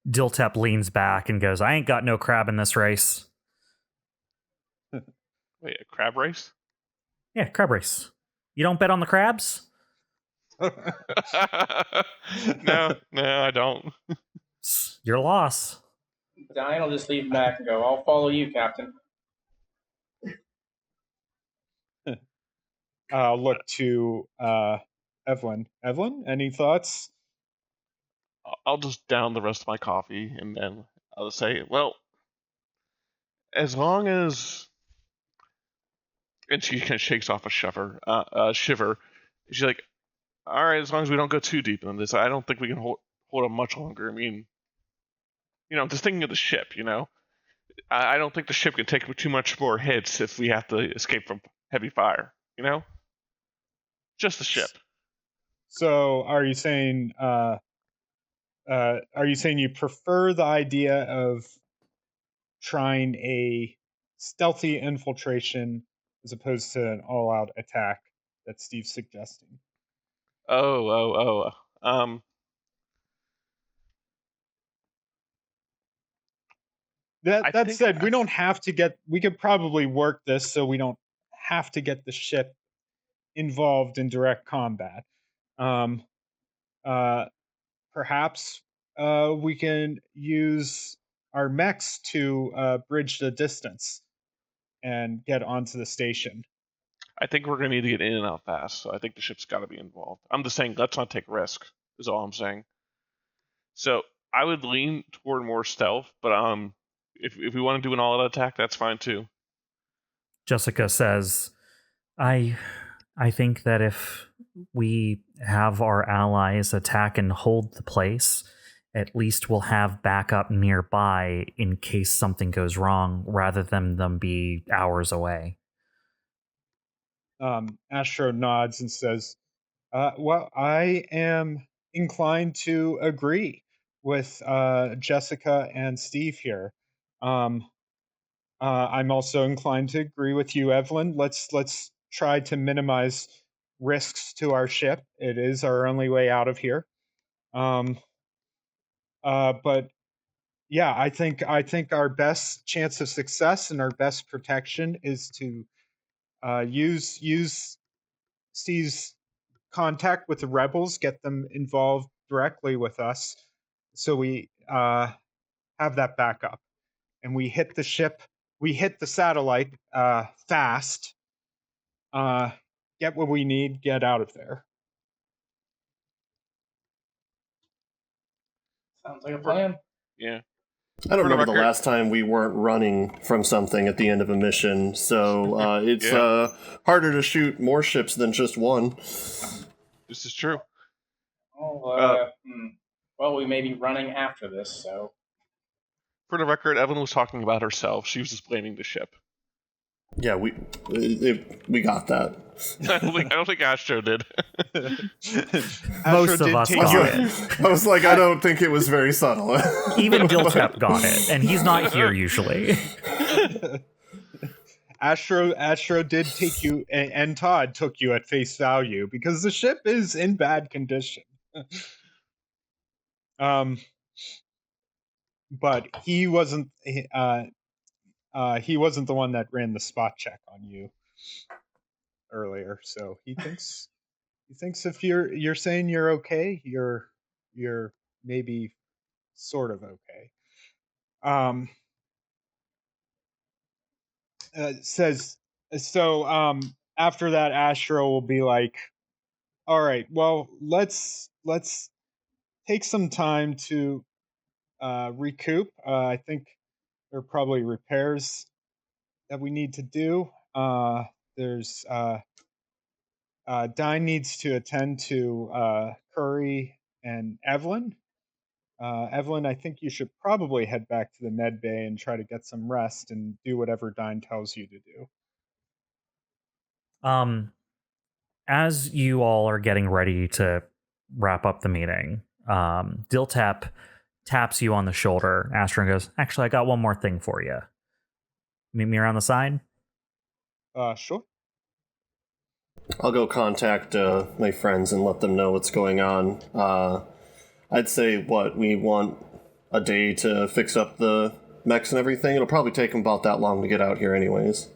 Diltep leans back and goes, I ain't got no crab in this race. Wait, a crab race? Yeah, crab race. You don't bet on the crabs? No, I don't. It's your loss. Dyne will just leave back and go, I'll follow you, Captain. I'll look to Evelene. Evelene, any thoughts? I'll just down the rest of my coffee, and then I'll say, well, as long as... And she kind of shakes off a shiver. She's like, all right, as long as we don't go too deep into this, I don't think we can hold them much longer. I mean, just thinking of the ship, I don't think the ship can take too much more hits if we have to escape from heavy fire, Just the ship. So are you saying you prefer the idea of trying a stealthy infiltration as opposed to an all-out attack that Steve's suggesting? That said, we don't have to we could probably work this so we don't have to get the ship involved in direct combat. Perhaps we can use our mechs to bridge the distance and get onto the station. I think we're going to need to get in and out fast, so I think the ship's got to be involved. I'm just saying, let's not take risk, is all I'm saying. So I would lean toward more stealth, but if we want to do an all-out attack, that's fine too. Jessica says, I think that if we have our allies attack and hold the place, at least we'll have backup nearby in case something goes wrong, rather than them be hours away. Astro nods and says, well, I am inclined to agree with Jessica and Steve here. I'm also inclined to agree with you, Evelene. Let's try to minimize risks to our ship. It is our only way out of here. But yeah, I think our best chance of success and our best protection is to use Steve's contact with the rebels, get them involved directly with us, so we have that backup, and we hit the ship. We hit the satellite fast. Get what we need. Get out of there. Sounds like a plan. Yeah. I don't For the remember the record- last time we weren't running from something at the end of a mission, so it's harder to shoot more ships than just one. This is true. Well, we may be running after this, so. For the record, Evelyn was talking about herself. She was just blaming the ship. Yeah, we got that. I don't think Astro did. Most of us got it. I was like, I don't think it was very subtle. Even Diltep got it, and he's not here usually. Astro did take you, and Todd took you at face value because the ship is in bad condition. But he wasn't. He wasn't the one that ran the spot check on you earlier, so he thinks if you're saying you're okay, you're maybe sort of okay. Says so. After that, Astro will be like, "All right, well, let's take some time to recoup. I think there are probably repairs that we need to do. There's Dyne needs to attend to Curry and Evelene. Evelene, I think you should probably head back to the med bay and try to get some rest and do whatever Dyne tells you to do." As you all are getting ready to wrap up the meeting, Diltap taps you on the shoulder. Astro goes, "Actually, I got one more thing for you. Meet me around the side." Sure. I'll go contact my friends and let them know what's going on. I'd say, we want a day to fix up the mechs and everything. It'll probably take them about that long to get out here anyways.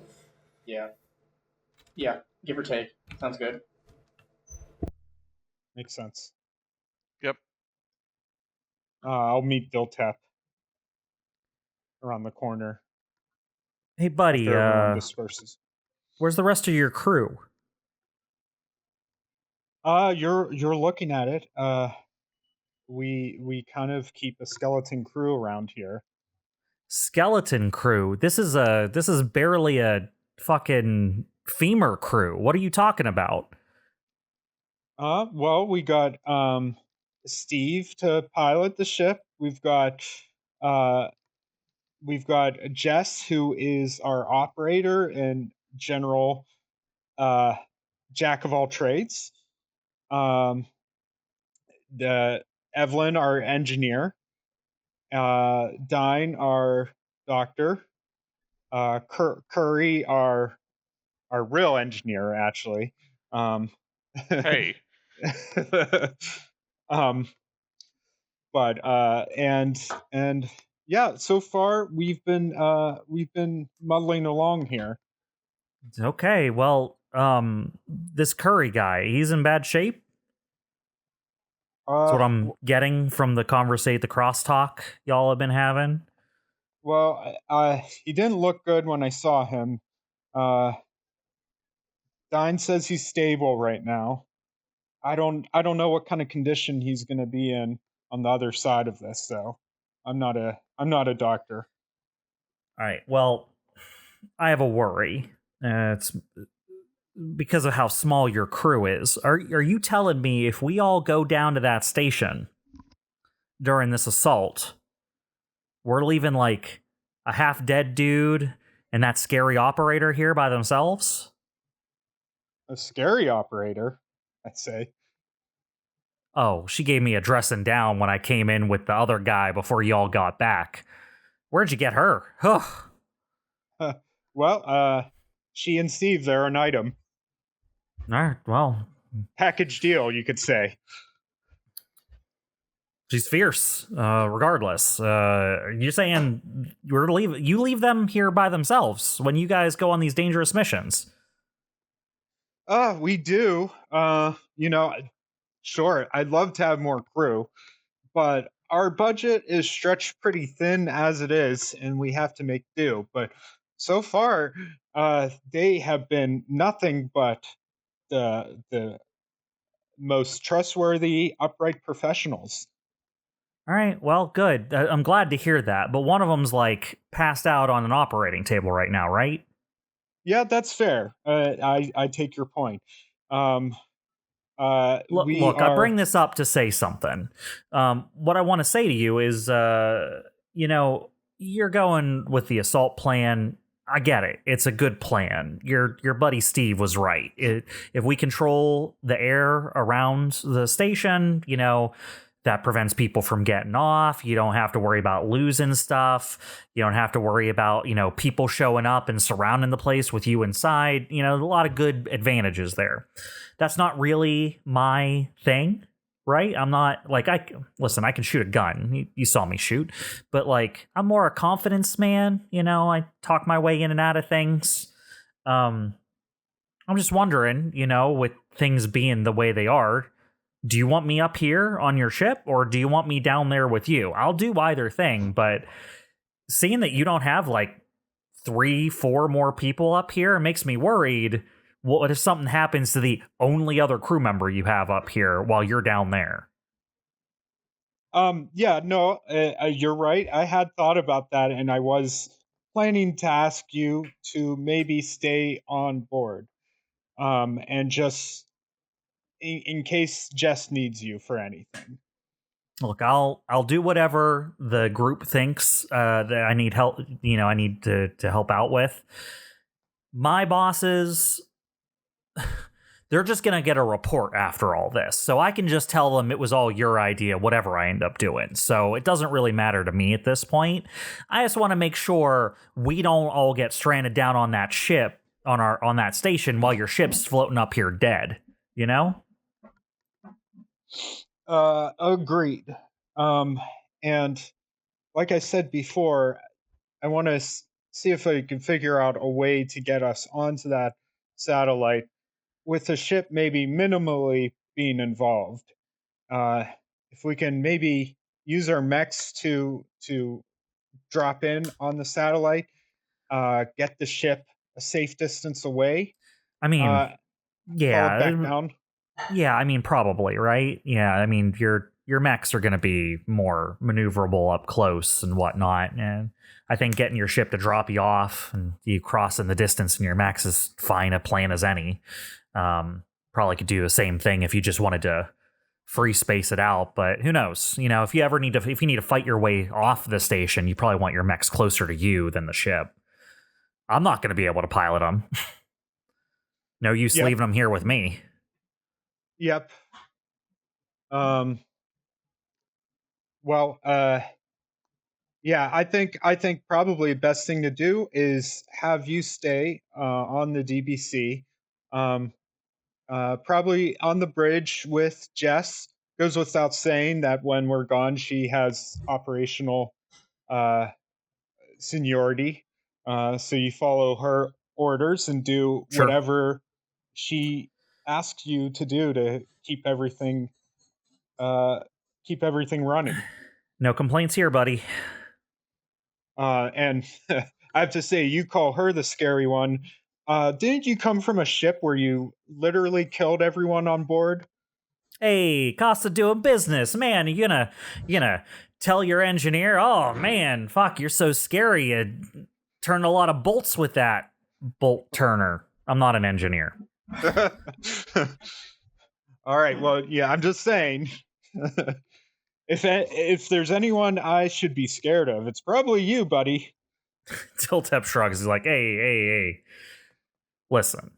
Yeah, give or take. Sounds good. Makes sense. Yep. I'll meet Diltap around the corner. Hey, buddy, after everyone disperses. Where's the rest of your crew? You're looking at it. We kind of keep a skeleton crew around here. Skeleton crew? This is barely a fucking femur crew. What are you talking about? Well, we got Steve to pilot the ship. We've got Jess, who is our operator and general jack of all trades. The Evelene, our engineer. Dyne, our doctor. Curry, our real engineer, actually. Hey. But and yeah, so far we've been muddling along here. Okay, well, this Curry guy, he's in bad shape. That's what I'm getting from the crosstalk y'all have been having. Well, he didn't look good when I saw him. Dyne says he's stable right now. I don't know what kind of condition he's going to be in on the other side of this, though. I'm not a doctor. All right. Well, I have a worry. It's because of how small your crew is, are you telling me if we all go down to that station during this assault, we're leaving like a half-dead dude and that scary operator here by themselves? A scary operator, I'd say. Oh, she gave me a dressing down when I came in with the other guy before y'all got back. Where'd you get her? Ugh. Well, she and Steve, they're an item. All right, well, Package deal, you could say. she's fierce, regardless. You're saying you leave them here by themselves when you guys go on these dangerous missions? We do. Sure, I'd love to have more crew, but our budget is stretched pretty thin as it is, and we have to make do. But so far, they have been nothing but the most trustworthy, upright professionals. All right, well, good. I'm glad to hear that. But one of them's like passed out on an operating table right now, right? Yeah, that's fair. I take your point. Look, I bring this up to say something. What I want to say to you is, you're going with the assault plan. I get it. It's a good plan. Your buddy Steve was right. If we control the air around the station, that prevents people from getting off. You don't have to worry about losing stuff. You don't have to worry about, people showing up and surrounding the place with you inside. A lot of good advantages there. That's not really my thing, right? I'm not like, I can shoot a gun. You saw me shoot, but like, I'm more a confidence man. I talk my way in and out of things. I'm just wondering, with things being the way they are, do you want me up here on your ship or do you want me down there with you? I'll do either thing, but seeing that you don't have like 3-4 more people up here, it makes me worried. What if something happens to the only other crew member you have up here while you're down there? Yeah, no, you're right. I had thought about that, and I was planning to ask you to maybe stay on board, and just in case Jess needs you for anything. Look, I'll do whatever the group thinks that I need help. I need to help out with. My bosses, they're just going to get a report after all this. So I can just tell them it was all your idea, whatever I end up doing. So it doesn't really matter to me at this point. I just want to make sure we don't all get stranded down on that ship, on that station while your ship's floating up here dead, Agreed. And like I said before, I want to see if I can figure out a way to get us onto that satellite with the ship maybe minimally being involved. If we can maybe use our mechs to drop in on the satellite, get the ship a safe distance away. I mean, yeah, fall back down. Yeah, I mean, probably, right? Yeah, I mean, your mechs are going to be more maneuverable up close and whatnot, and I think getting your ship to drop you off and you crossing the distance in your mechs is fine a plan as any. Probably could do the same thing if you just wanted to free space it out, but who knows? If you need to fight your way off the station, you probably want your mechs closer to you than the ship. I'm not going to be able to pilot them. No use leaving them here with me. Yep. Well, yeah, I think probably the best thing to do is have you stay on the DBC, probably on the bridge with Jess. Goes without saying that when we're gone, she has operational seniority. So you follow her orders and do whatever she asks you to do to keep everything running. No complaints here, buddy. And I have to say, you call her the scary one. Didn't you come from a ship where you literally killed everyone on board? Hey, cost of doing business, man. You gonna tell your engineer? Oh man, fuck, you're so scary. You turned a lot of bolts with that bolt turner. I'm not an engineer. All right. Well, yeah, I'm just saying. If there's anyone I should be scared of, it's probably you, buddy. Tiltep shrugs. He's like, hey. Listen.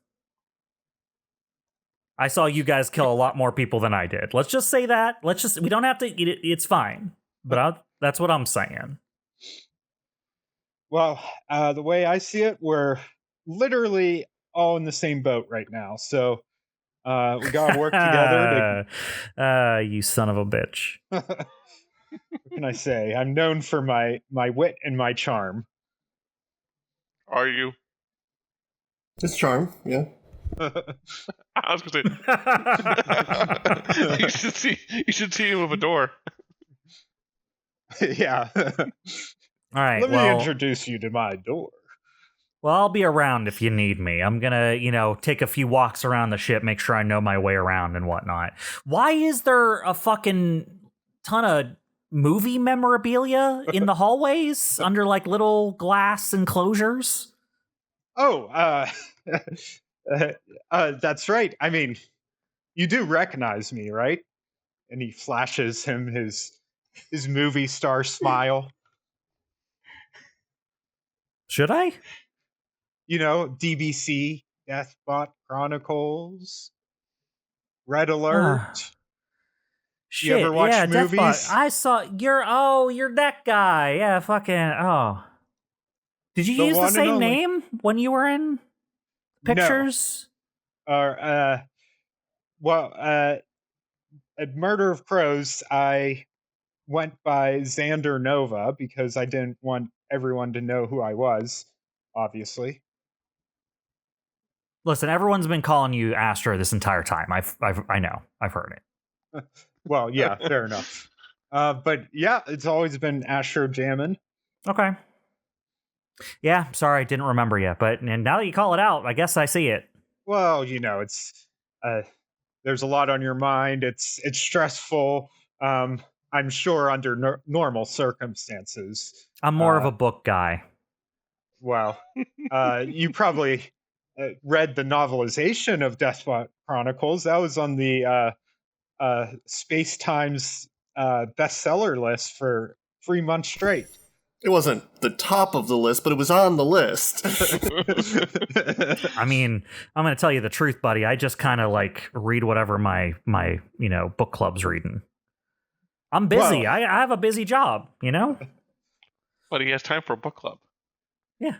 I saw you guys kill a lot more people than I did. Let's just say that. We don't have to eat it. It's fine. But that's what I'm saying. Well, the way I see it, we're literally all in the same boat right now. So we gotta work together. You son of a bitch. What can I say? I'm known for my wit and my charm. Are you? It's charm, yeah. I was gonna say you should see him with a door. Yeah. All right. Let me introduce you to my door. Well, I'll be around if you need me. I'm gonna, take a few walks around the ship, make sure I know my way around and whatnot. Why is there a fucking ton of movie memorabilia in the hallways under like little glass enclosures? Oh, that's right. I mean, you do recognize me, right? And he flashes him his movie star smile. Should I? DBC, Deathbot Chronicles, Red Alert. Shit, you ever watch movies? Deathbot. I saw you're that guy. Yeah, fucking Did you use the same name when you were in pictures? No. At Murder of Crows, I went by Xander Nova because I didn't want everyone to know who I was, obviously. Listen, everyone's been calling you Astro this entire time. I know. I've heard it. Well, yeah, fair enough. But yeah, it's always been Astro Jamin. Okay. Yeah, sorry, didn't remember you. But now that you call it out, I guess I see it. Well, it's there's a lot on your mind. It's stressful. I'm sure under normal circumstances. I'm more of a book guy. Well, you probably read the novelization of Deathbot Chronicles. That was on the Space Times bestseller list for 3 months straight. It wasn't the top of the list, but it was on the list. I mean, I'm going to tell you the truth, buddy. I just kind of read whatever my book club's reading. I'm busy. Well, I have a busy job, But he has time for a book club. Yeah.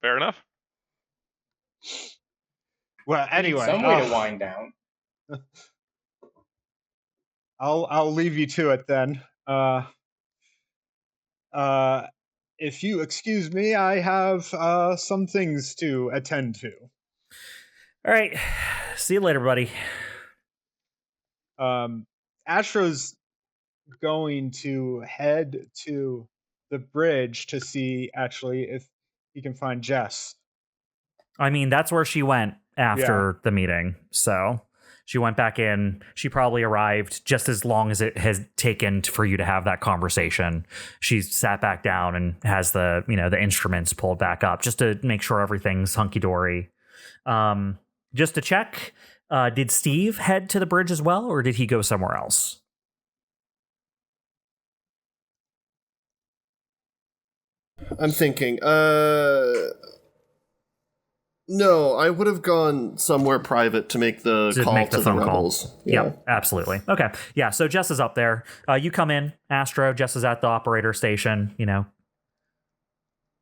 Fair enough. Well, anyway, some way to wind down. I'll leave you to it then. If you excuse me, I have some things to attend to. All right. See you later, buddy. Astro's going to head to the bridge to see actually if he can find Jess. I mean, that's where she went after the meeting. So she went back in. She probably arrived just as long as it has taken for you to have that conversation. She sat back down and has the instruments pulled back up just to make sure everything's hunky-dory. Just to check, did Steve head to the bridge as well, or did he go somewhere else? I'm thinking, no, I would have gone somewhere private to make the call to the rebels. Yeah. Yep, absolutely. Okay. Yeah, so Jess is up there. You come in, Astro. Jess is at the operator station,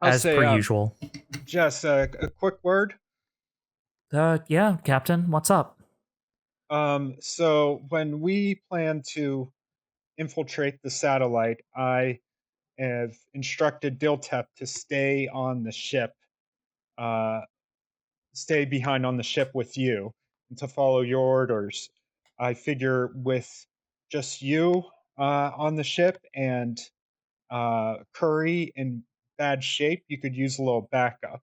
as per usual. Jess, a quick word? Yeah, Captain, what's up? So when we plan to infiltrate the satellite, I have instructed Diltep to stay on the ship, stay behind on the ship with you, and to follow your orders. I figure with just you on the ship and Curry in bad shape, you could use a little backup.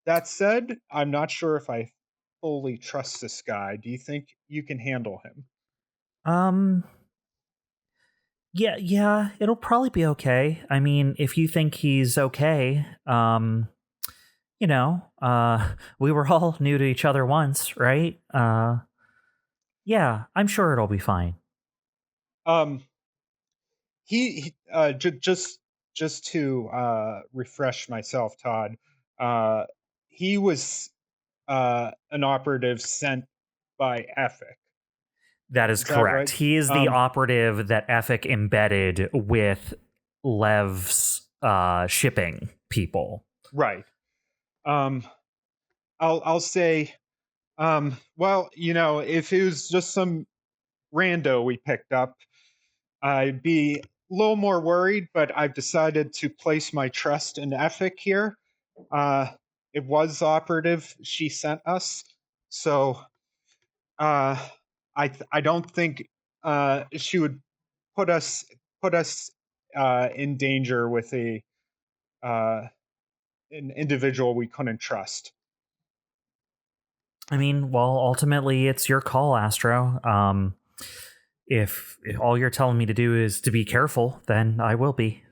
That said, I'm not sure if I fully trust this guy. Do you think you can handle him? Yeah, it'll probably be okay. I mean, if you think he's okay, we were all new to each other once, right? Yeah, I'm sure it'll be fine. Just to refresh myself, Todd. He was an operative sent by Ethic. That is that correct. right? He is the operative that Ethic embedded with Lev's shipping people. Right. I'll say, well, if it was just some rando we picked up, I'd be a little more worried, but I've decided to place my trust in Ethic here. It was operative she sent us, so I don't think she would put us in danger with an individual we couldn't trust. I mean, well, ultimately, it's your call, Astro. If all you're telling me to do is to be careful, then I will be.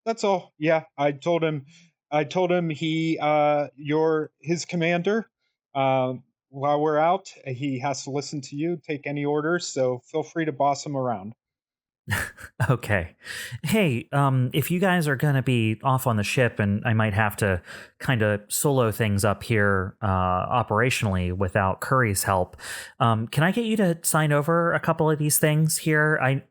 That's all. Yeah, I told him you're his commander. While we're out, he has to listen to you, take any orders, so feel free to boss him around. Okay. Hey, if you guys are gonna be off on the ship and I might have to kind of solo things up here operationally without Curry's help, can I get you to sign over a couple of these things here?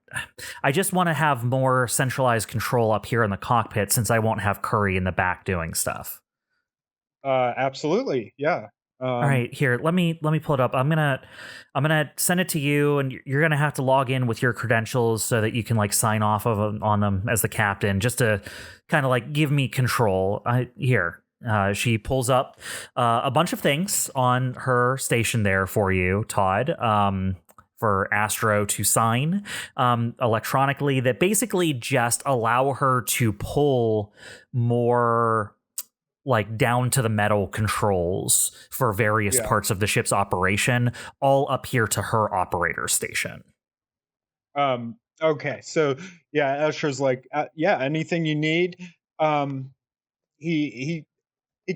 I just want to have more centralized control up here in the cockpit since I won't have Curry in the back doing stuff. Absolutely, yeah. All right, here. Let me pull it up. I'm gonna send it to you, and you're gonna have to log in with your credentials so that you can like sign off on them as the captain, just to kind of like give me control. Here. She pulls up a bunch of things on her station there for you, Todd. For Astro to sign electronically that basically just allow her to pull more like down to the metal controls for various parts of the ship's operation, all up here to her operator station. Okay, so yeah, Asher's like, yeah, anything you need. He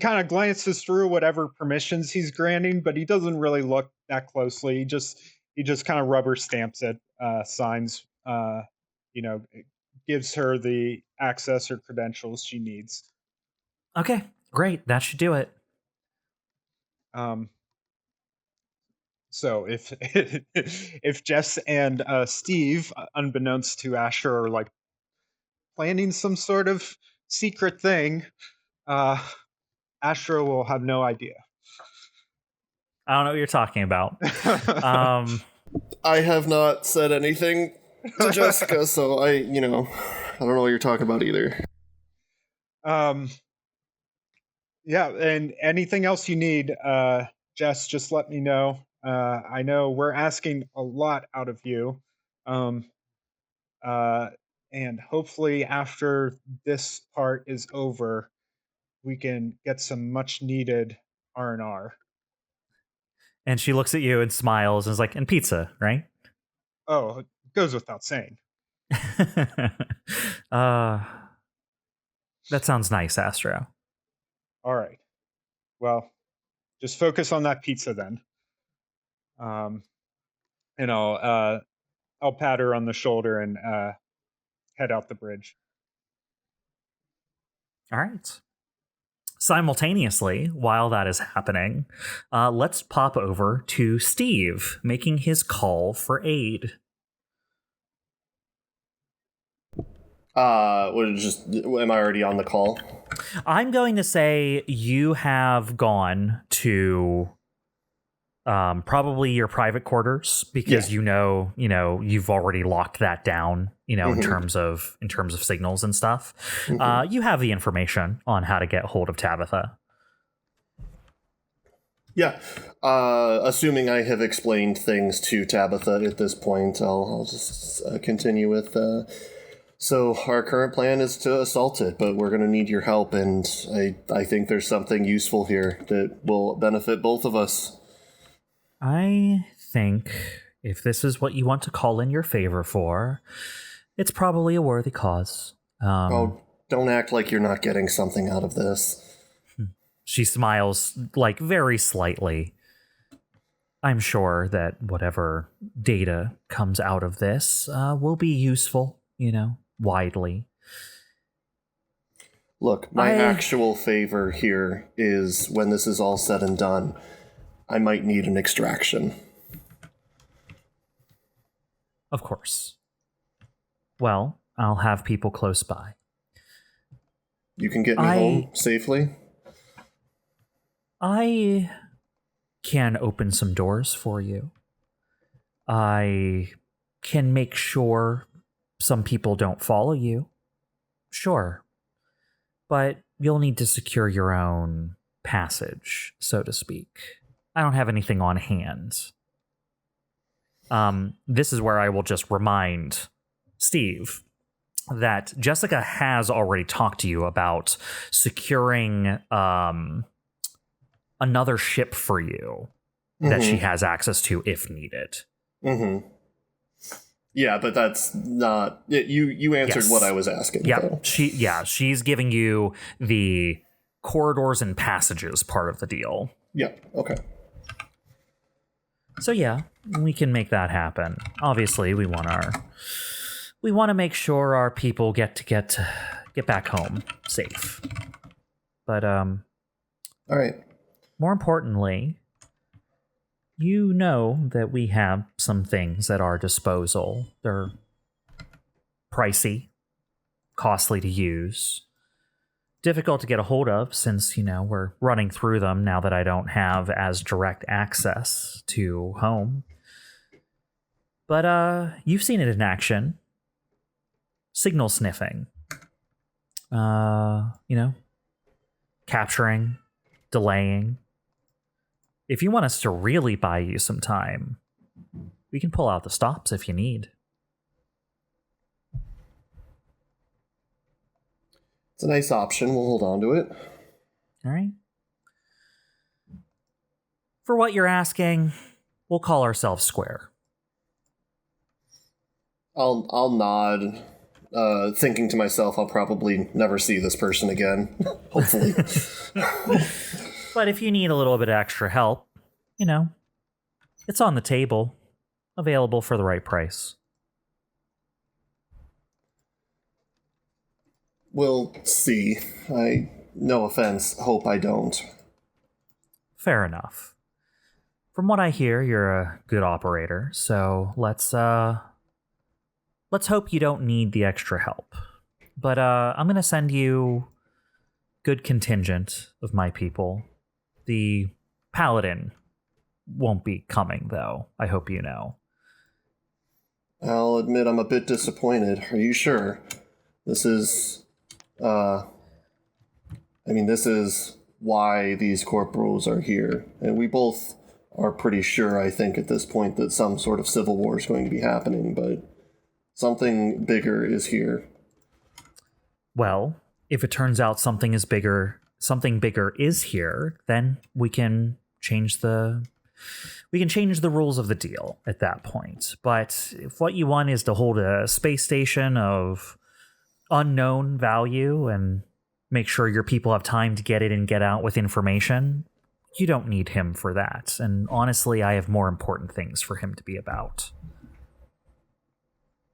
kind of glances through whatever permissions he's granting, but he doesn't really look that closely. He just kind of rubber stamps it, signs, gives her the access or credentials she needs. Okay, great. That should do it. So if Jess and Steve, unbeknownst to Asher, are like planning some sort of secret thing, Astro will have no idea. I don't know what you're talking about. I have not said anything to Jessica, so I don't know what you're talking about either. Yeah, and anything else you need, Jess, just let me know. I know we're asking a lot out of you. And hopefully after this part is over, we can get some much needed R&R. And she looks at you and smiles and is like, and pizza, right? Oh, it goes without saying. That sounds nice, Astro. All right. Well, just focus on that pizza then. And I'll pat her on the shoulder and head out the bridge. All right. Simultaneously, while that is happening, let's pop over to Steve making his call for aid. Am I already on the call? I'm going to say you have gone to probably your private quarters because you've already locked that down, in terms of signals and stuff. You have the information on how to get hold of Tabitha. Yeah. Assuming I have explained things to Tabitha at this point, I'll just continue with so our current plan is to assault it, but we're going to need your help, and I think there's something useful here that will benefit both of us. I think if this is what you want to call in your favor for, it's probably a worthy cause. Don't act like you're not getting something out of this. She smiles, like, very slightly. I'm sure that whatever data comes out of this will be useful, widely. Look, my actual favor here is when this is all said and done, I might need an extraction. Of course. Well, I'll have people close by. You can get me home safely? I can open some doors for you. I can make sure some people don't follow you. Sure. But you'll need to secure your own passage, so to speak. I don't have anything on hand. This is where I will just remind Steve that Jessica has already talked to you about securing another ship for you that she has access to if needed. Mm-hmm. Yeah, but that's not... You answered what I was asking. Yep. She's giving you the corridors and passages part of the deal. Yeah, okay. So yeah, we can make that happen. Obviously, we want to make sure our people get back home safe. But all right. More importantly, you know that we have some things at our disposal. They're pricey, costly to use, difficult to get a hold of since, we're running through them now that I don't have as direct access to home. But you've seen it in action. Signal sniffing. Capturing, delaying. If you want us to really buy you some time, we can pull out the stops if you need. It's a nice option. We'll hold on to it. All right. For what you're asking, we'll call ourselves square. I'll nod, thinking to myself, I'll probably never see this person again. Hopefully. But if you need a little bit of extra help, it's on the table, available for the right price. We'll see. No offense, hope I don't. Fair enough. From what I hear, you're a good operator, so let's hope you don't need the extra help. But I'm going to send you good contingent of my people. The paladin won't be coming, though. I hope you know. I'll admit I'm a bit disappointed. Are you sure? This is... this is why these corporals are here. And we both are pretty sure, I think, at this point that some sort of civil war is going to be happening, but something bigger is here. Well, if it turns out something bigger is here, then we can change the rules of the deal at that point. But if what you want is to hold a space station of unknown value and make sure your people have time to get in and get out with information, you don't need him for that. And honestly, I have more important things for him to be about.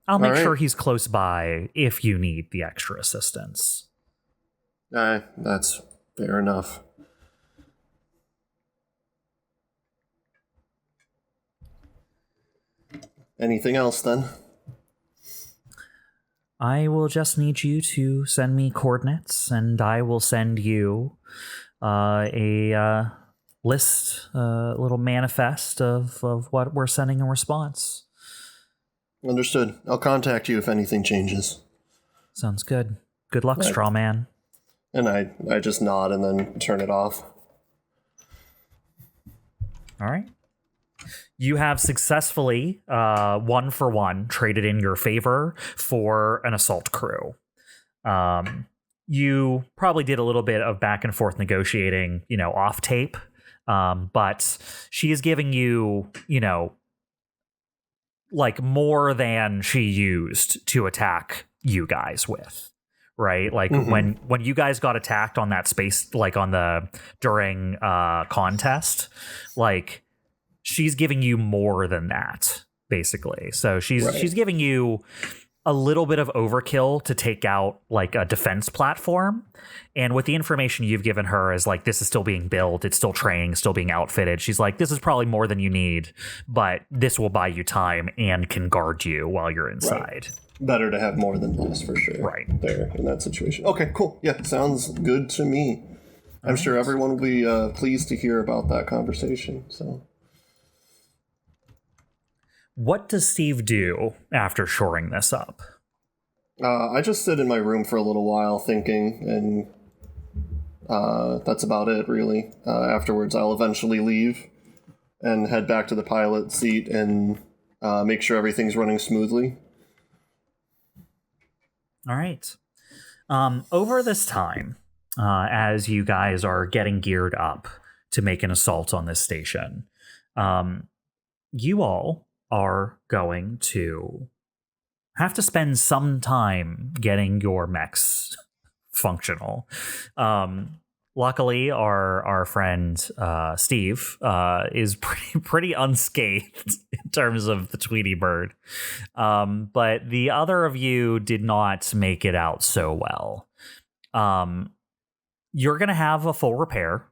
I'll make sure he's close by if you need the extra assistance. That's fair enough. Anything else, then? I will just need you to send me coordinates, and I will send you a list, a little manifest of what we're sending in response. Understood. I'll contact you if anything changes. Sounds good. Good luck, Right. straw man. And I just nod and then turn it off. All right. You have successfully 1-for-1 traded in your favor for an assault crew. You probably did a little bit of back and forth negotiating, off tape. But she is giving you, like more than she used to attack you guys with. right? Like when you guys got attacked on that space, like on the during contest, like she's giving you more than that, basically. So she's giving you a little bit of overkill to take out like a defense platform. And with the information you've given her is like, this is still being built, it's still training, still being outfitted. She's like, this is probably more than you need, but this will buy you time and can guard you while you're inside. Better to have more than less, for sure. Right. There, in that situation. Okay, cool. Yeah, sounds good to me. I'm sure everyone will be pleased to hear about that conversation, so... What does Steve do after shoring this up? I just sit in my room for a little while thinking, and that's about it, really. Afterwards, I'll eventually leave and head back to the pilot seat and make sure everything's running smoothly. All right. Over this time, as you guys are getting geared up to make an assault on this station, you all are going to have to spend some time getting your mechs functional. Luckily, our friend Steve is pretty unscathed in terms of the Tweety Bird, but the other of you did not make it out so well. You're going to have a full repair,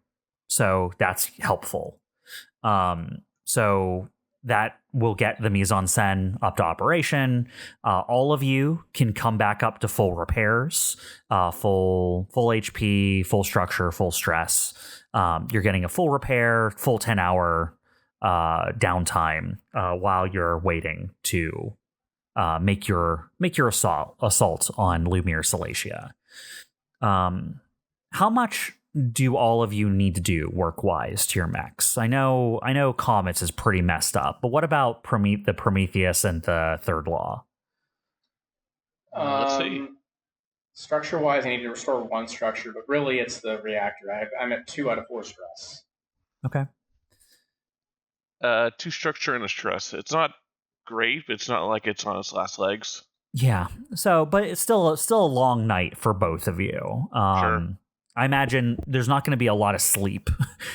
so that's helpful. So that will get the mise-en-scène up to operation. All of you can come back up to full repairs, full HP, full structure, full stress. You're getting a full repair, full 10-hour downtime while you're waiting to make your assault on Lumiere Salacia. How much do all of you need to do work-wise to your mechs? I know Comets is pretty messed up, but what about the Prometheus and the Third Law? Let's see. Structure-wise, I need to restore one structure, but really it's the reactor. I'm at 2 out of 4 stress. Okay. 2 structure and a stress. It's not great, but it's not like it's on its last legs. Yeah. So, but it's still a long night for both of you. Sure. I imagine there's not going to be a lot of sleep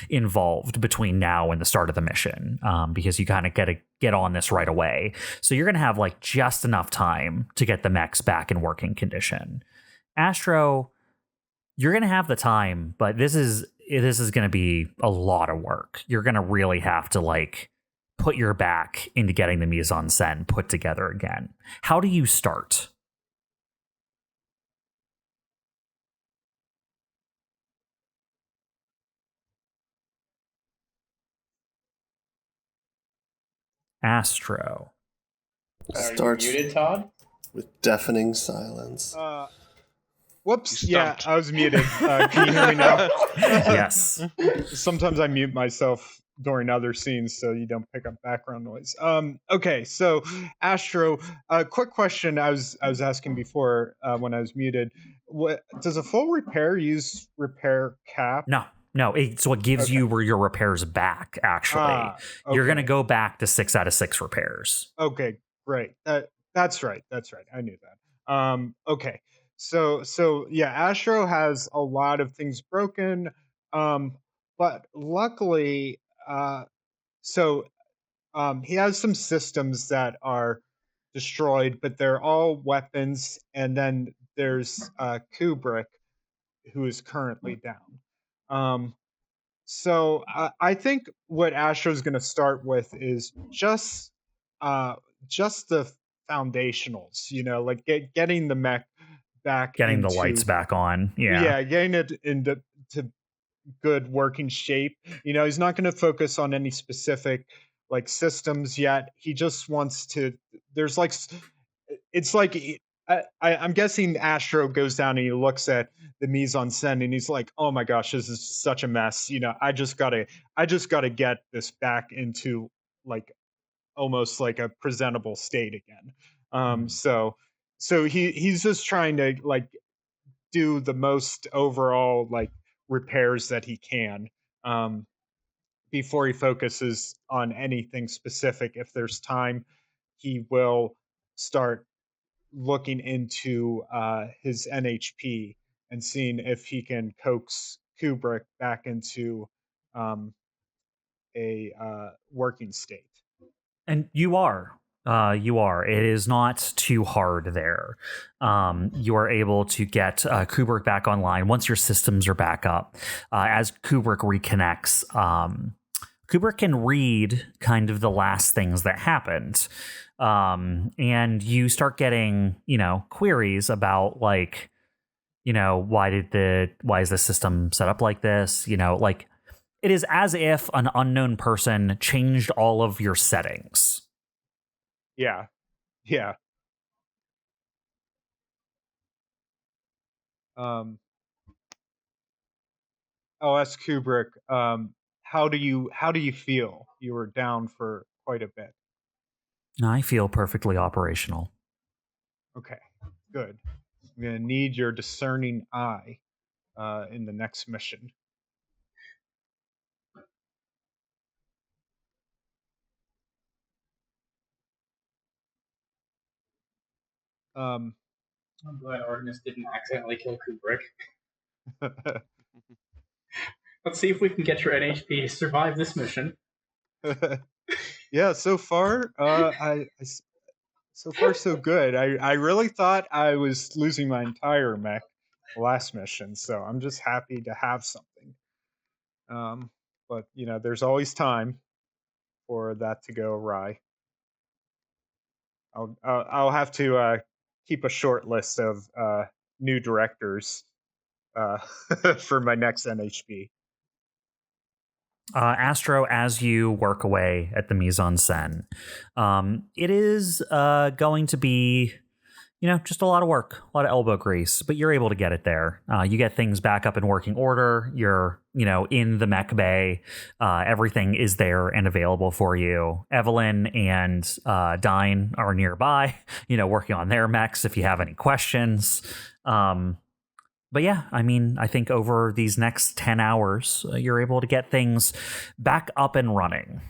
involved between now and the start of the mission, because you kind of get on this right away. So you're going to have like just enough time to get the mechs back in working condition. Astro, you're going to have the time, but this is going to be a lot of work. You're going to really have to like put your back into getting the mise-en-scène put together again. How do you start? Astro. Are you Starts muted, Todd? with deafening silence. Whoops. You Yeah, stumped. I was muted. Can you hear me now? Yes. Sometimes I mute myself during other scenes so you don't pick up background noise. Okay, so Astro, quick question I was asking before when I was muted. What does a full repair use repair cap? No, it's what gives you your repairs back, actually. You're going to go back to 6 out of 6 repairs. Okay, great. That's right. I knew that. Okay. So yeah, Astro has a lot of things broken. But luckily, he has some systems that are destroyed, but they're all weapons. And then there's Kubrick, who is currently down. So I think what Astro's going to start with is just the foundationals, like getting the mech back, Getting the lights back on. Yeah. getting it into good working shape. He's not going to focus on any specific like systems yet. He just wants to. There's like, it's like. I'm guessing Astro goes down and he looks at the mise-en-scène and he's like, "Oh my gosh, this is such a mess. I just gotta get this back into like almost like a presentable state again." So he's just trying to like do the most overall like repairs that he can before he focuses on anything specific. If there's time, he will start looking into his NHP and seeing if he can coax Kubrick back into a working state. And you are. You are. It is not too hard there. You are able to get Kubrick back online once your systems are back up. As Kubrick reconnects, Kubrick can read kind of the last things that happened. And you start getting, queries about like, why is the system set up like this? Like it is as if an unknown person changed all of your settings. Yeah. I'll ask Kubrick. How do you feel? You were down for quite a bit. I feel perfectly operational. Okay, good. I'm gonna need your discerning eye in the next mission. I'm glad Artemis didn't accidentally kill Kubrick. Let's see if we can get your NHP to survive this mission. Yeah, so far, so far so good. I really thought I was losing my entire mech last mission, so I'm just happy to have something. But there's always time for that to go awry. I'll have to keep a short list of new directors for my next NHP. Astro, as you work away at the mise en scène, it is going to be, just a lot of work, a lot of elbow grease, but you're able to get it there. You get things back up in working order. You're, in the mech bay. Everything is there and available for you. Evelene and Dyne are nearby, working on their mechs if you have any questions. But yeah, I think over these next 10 hours, you're able to get things back up and running.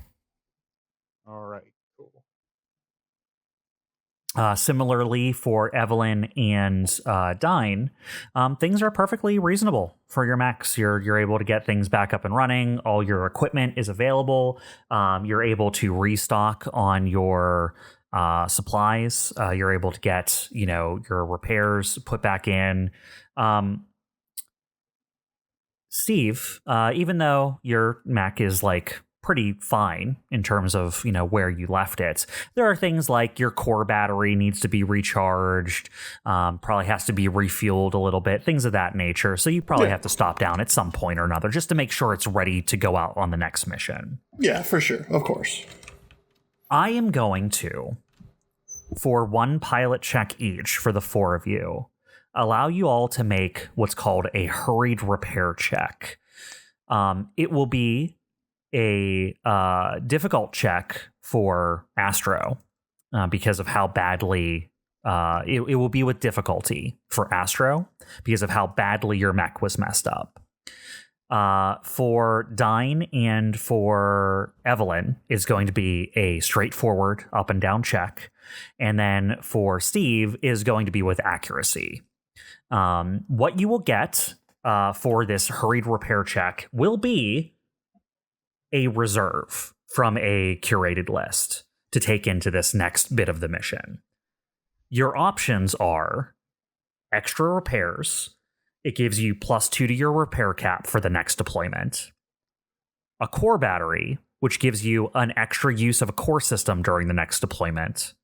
All right, cool. Similarly, for Evelene and Dyne, things are perfectly reasonable for your mechs. You're able to get things back up and running. All your equipment is available. You're able to restock on your supplies. You're able to get, your repairs put back in. Steve, even though your mech is like pretty fine in terms of, where you left it, there are things like your core battery needs to be recharged, probably has to be refueled a little bit, things of that nature. So you probably have to stop down at some point or another just to make sure it's ready to go out on the next mission. Yeah, for sure. Of course. I am going to, for one pilot check each for the four of you, allow you all to make what's called a hurried repair check. It will be a difficult check for Astro because of how badly it will be with difficulty for Astro because of how badly your mech was messed up. For Dyne and for Evelene is going to be a straightforward up and down check. And then for Steve is going to be with accuracy. What you will get for this hurried repair check will be a reserve from a curated list to take into this next bit of the mission. Your options are extra repairs. It gives you +2 to your repair cap for the next deployment. A core battery, which gives you an extra use of a core system during the next deployment.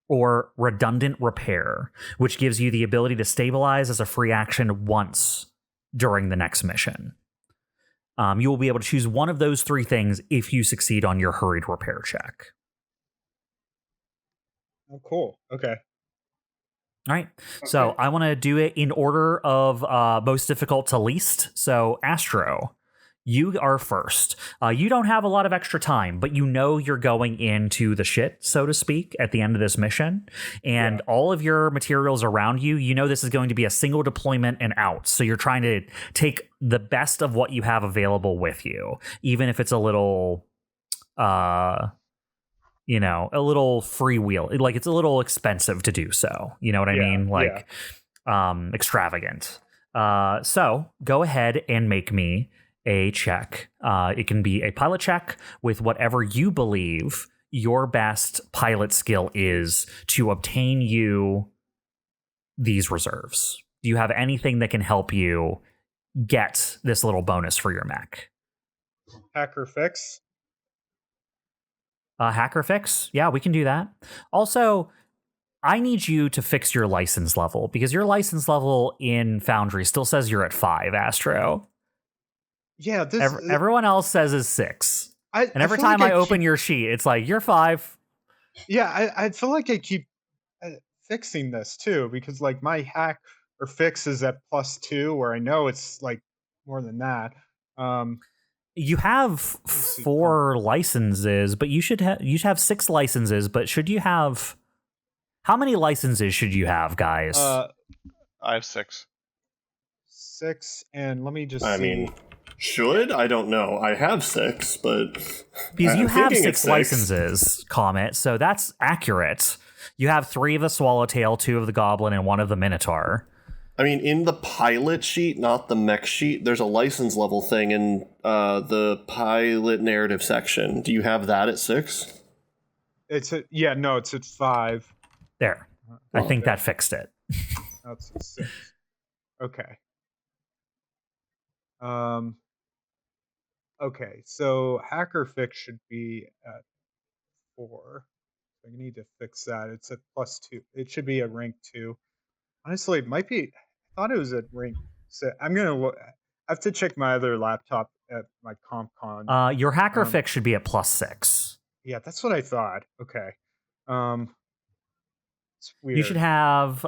Or redundant repair, which gives you the ability to stabilize as a free action once during the next mission. You will be able to choose one of those three things if you succeed on your hurried repair check. Oh, cool. Okay. All right. So I want to do it in order of most difficult to least. So Astro, you are first. You don't have a lot of extra time, but you're going into the shit, so to speak, at the end of this mission. And all of your materials around you, this is going to be a single deployment and out. So you're trying to take the best of what you have available with you, even if it's a little, a little freewheel. Like it's a little expensive to do so. You know what I mean? Like extravagant. So go ahead and make me a check. It can be a pilot check with whatever you believe your best pilot skill is to obtain you these reserves. Do you have anything that can help you get this little bonus for your mech? Hacker fix. Hacker fix? Yeah, we can do that. Also, I need you to fix your license level because your license level in Foundry still says you're at 5, Astro. Yeah, everyone else says is 6. And every time I open your sheet, it's like, you're 5. Yeah, I feel like I keep fixing this too because like my hack or fix is at +2, where I know it's like more than that. You have 4 licenses, but you should have 6 licenses. But should you have? How many licenses should you have, guys? I have 6. 6, and let me just. I mean, should I don't know. I have 6, but because you have 6 licenses, COMET, so that's accurate. You have 3 of the Swallowtail, 2 of the Goblin, and 1 of the Minotaur. I mean, in the pilot sheet, not the mech sheet, there's a license level thing in the pilot narrative section. Do you have that at 6? It's at 5. There. I think that fixed it. That's a 6. Okay. Okay, so hacker fix should be at 4. So I need to fix that. It's at +2. It should be a rank 2. Honestly, it might be. I thought it was at rank 6. I'm gonna look. I have to check my other laptop at my CompCon. Your hacker fix should be at +6. Yeah, that's what I thought. Okay. It's weird. You should have.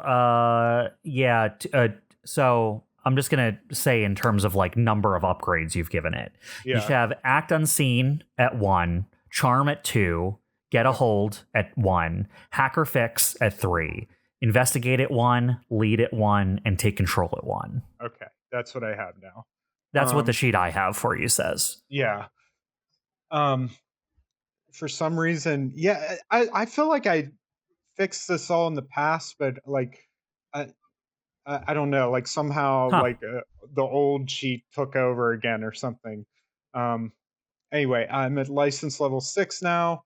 So I'm just gonna say in terms of like number of upgrades you've given it. Yeah. You should have Act Unseen at 1, Charm at 2, Get a Hold at 1, Hacker Fix at 3, Investigate at 1, Lead at 1, and Take Control at 1. Okay, that's what I have now. That's what the sheet I have for you says. Yeah. For some reason, yeah, I feel like I fixed this all in the past, but like, I don't know, like somehow like the old sheet took over again or something. Anyway, I'm at license level 6 now.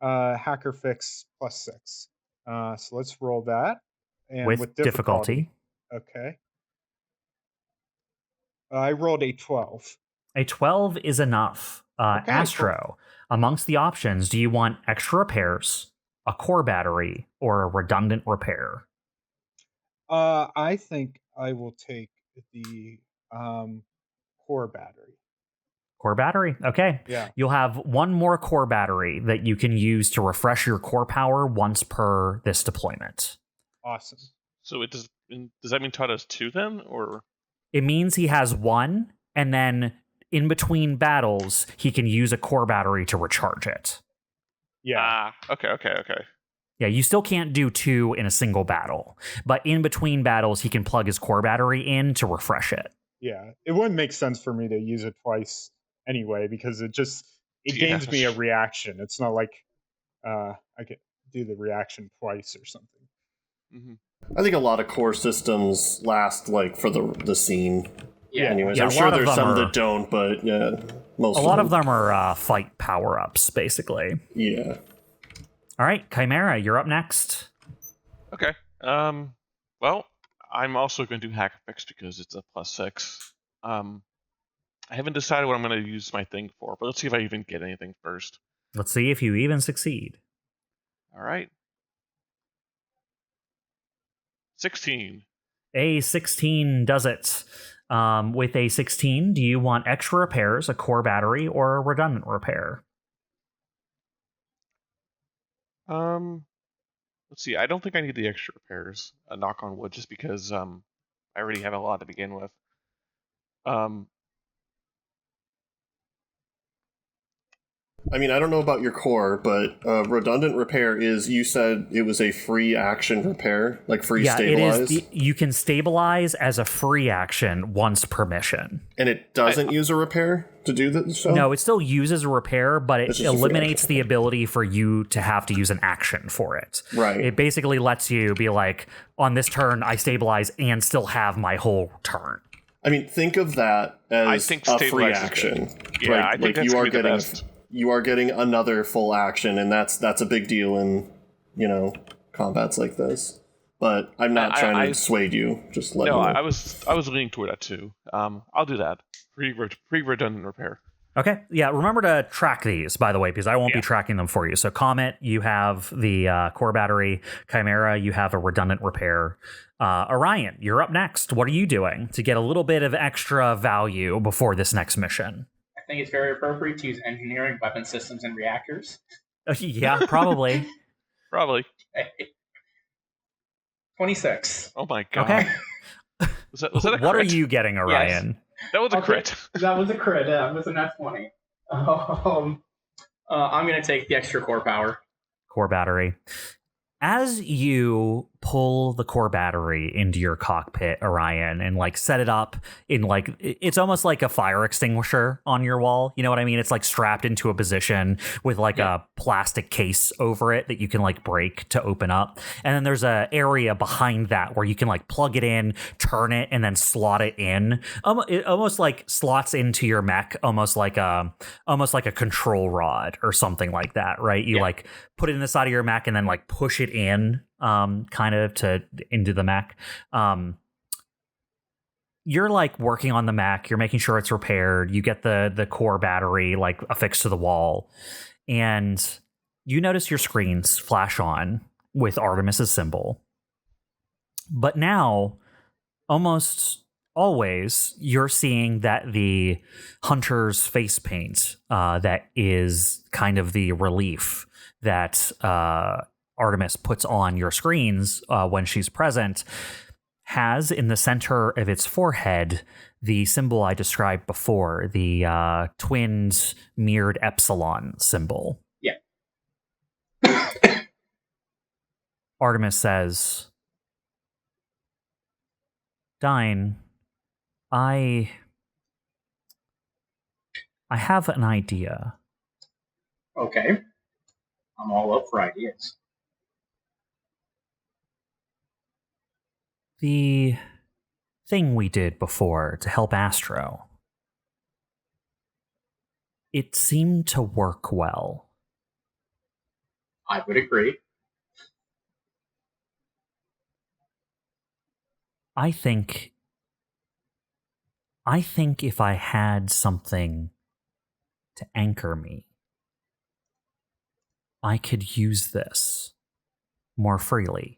Hacker fix +6. So let's roll that. And with difficulty. Okay. I rolled a 12. A 12 is enough. Okay, Astro, amongst the options, do you want extra repairs, a core battery, or a redundant repair? I think I will take the core battery. Core battery? Okay. Yeah. You'll have 1 more core battery that you can use to refresh your core power once per this deployment. Awesome. So does that mean Todd has 2 then, or? It means he has 1, and then in between battles, he can use a core battery to recharge it. Yeah. Okay. Yeah, you still can't do 2 in a single battle, but in between battles, he can plug his core battery in to refresh it. Yeah, it wouldn't make sense for me to use it twice anyway, because it gains me a reaction. It's not like I could do the reaction twice or something. Mm-hmm. I think a lot of core systems last like for the scene. Yeah. Anyways, Yeah, I'm sure there's some that don't, but yeah, most. A lot of them are fight power-ups, basically. Yeah. All right, CHIMERA, you're up next. Okay. Well, I'm also going to do Hacker Fix because it's a +6. I haven't decided what I'm going to use my thing for, but let's see if I even get anything first. Let's see if you even succeed. All right. 16. A 16 does it. With a 16, do you want extra repairs, a core battery, or a redundant repair? Let's see. I don't think I need the extra repairs. Knock on wood, just because I already have a lot to begin with. I mean, I don't know about your core, but redundant repair is, you said it was a free action repair, like free stabilize? It is. You can stabilize as a free action once per mission. And it doesn't use a repair to do that stuff? No, it still uses a repair, but it eliminates the ability for you to have to use an action for it. Right. It basically lets you be like, on this turn, I stabilize and still have my whole turn. I mean, think of that as a free action. Yeah, right? I think that's you are getting the best. You are getting another full action, and that's a big deal in, combats like this. But I'm not trying to dissuade you. Just let me know. I was leaning toward that too. I'll do that. Free redundant repair. Okay. Yeah. Remember to track these, by the way, because I won't be tracking them for you. So COMET, you have the core battery. CHIMERA, you have a redundant repair. Orion, you're up next. What are you doing to get a little bit of extra value before this next mission? I think it's very appropriate to use engineering, weapon systems, and reactors. Yeah, probably. Probably. 26. Oh my god. Okay. Was that a crit? What are you getting, Orion? Yes. That was a crit. That was a crit. That was a nat 20. I'm going to take the extra core power. Core battery. As you pull the core battery into your cockpit, Orion, and set it up in it's almost like a fire extinguisher on your wall. You know what I mean? It's strapped into a position with a plastic case over it that you can break to open up. And then there's a area behind that where you can plug it in, turn it, and then slot it in. It almost slots into your mech, almost like a control rod or something like that, right? You put it in the side of your mech and then push it in kind of into the mech. You're working on the mech, you're making sure it's repaired, you get the core battery affixed to the wall, and you notice your screens flash on with Artemis's symbol. But now, almost always, you're seeing that the hunter's face paint that is kind of the relief that Artemis puts on your screens when she's present, has in the center of its forehead the symbol I described before, the twinned mirrored epsilon symbol. Yeah. Artemis says, Dyne, I have an idea. Okay. I'm all up for ideas. The thing we did before to help Astro, it seemed to work well. I would agree. I think if I had something to anchor me, I could use this more freely.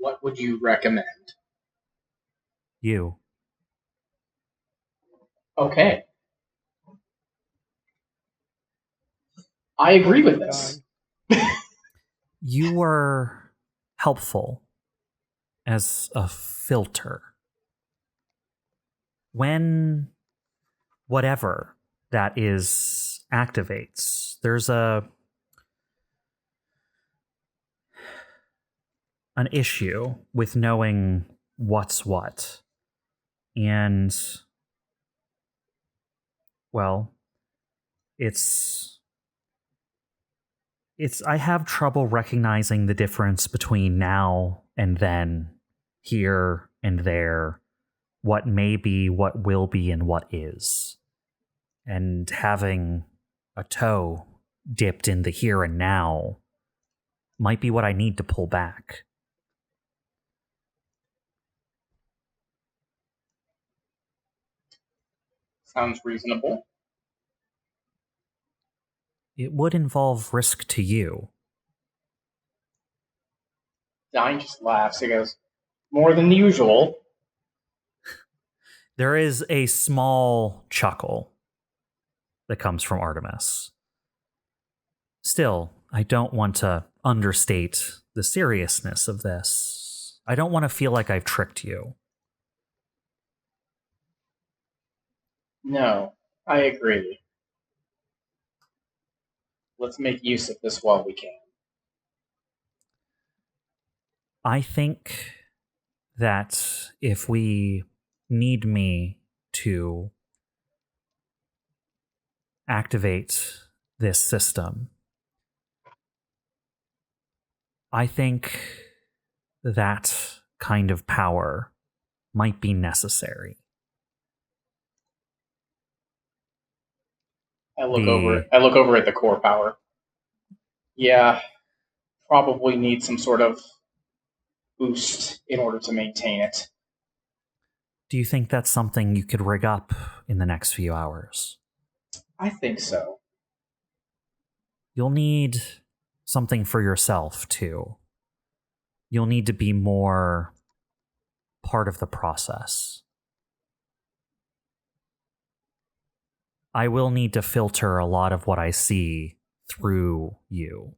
What would you recommend? You. Okay. I agree with this. You were helpful as a filter. When whatever that is activates, there's an issue with knowing what's what. And, well, I have trouble recognizing the difference between now and then, here and there, what may be, what will be, and what is. And having a toe dipped in the here and now might be what I need to pull back. Sounds reasonable. It would involve risk to you. Dyne just laughs. He goes, more than usual. There is a small chuckle that comes from Artemis. Still, I don't want to understate the seriousness of this. I don't want to feel like I've tricked you. No, I agree. let's make use of this while we can. I think that if we need me to activate this system, I think that kind of power might be necessary. I look over at the core power. Yeah, probably need some sort of boost in order to maintain it. Do you think that's something you could rig up in the next few hours? I think so. You'll need something for yourself, too. You'll need to be more part of the process. I will need to filter a lot of what I see through you.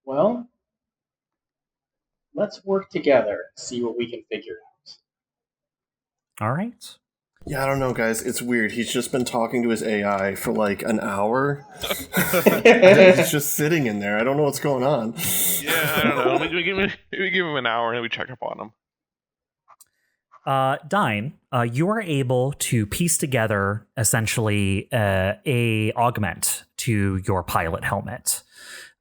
Well, let's work together, see what we can figure out. All right. Yeah, I don't know, guys. It's weird. He's just been talking to his AI for like an hour. He's just sitting in there. I don't know what's going on. Yeah, I don't know. Maybe give him an hour and we check up on him. Dyne, you are able to piece together essentially a augment to your pilot helmet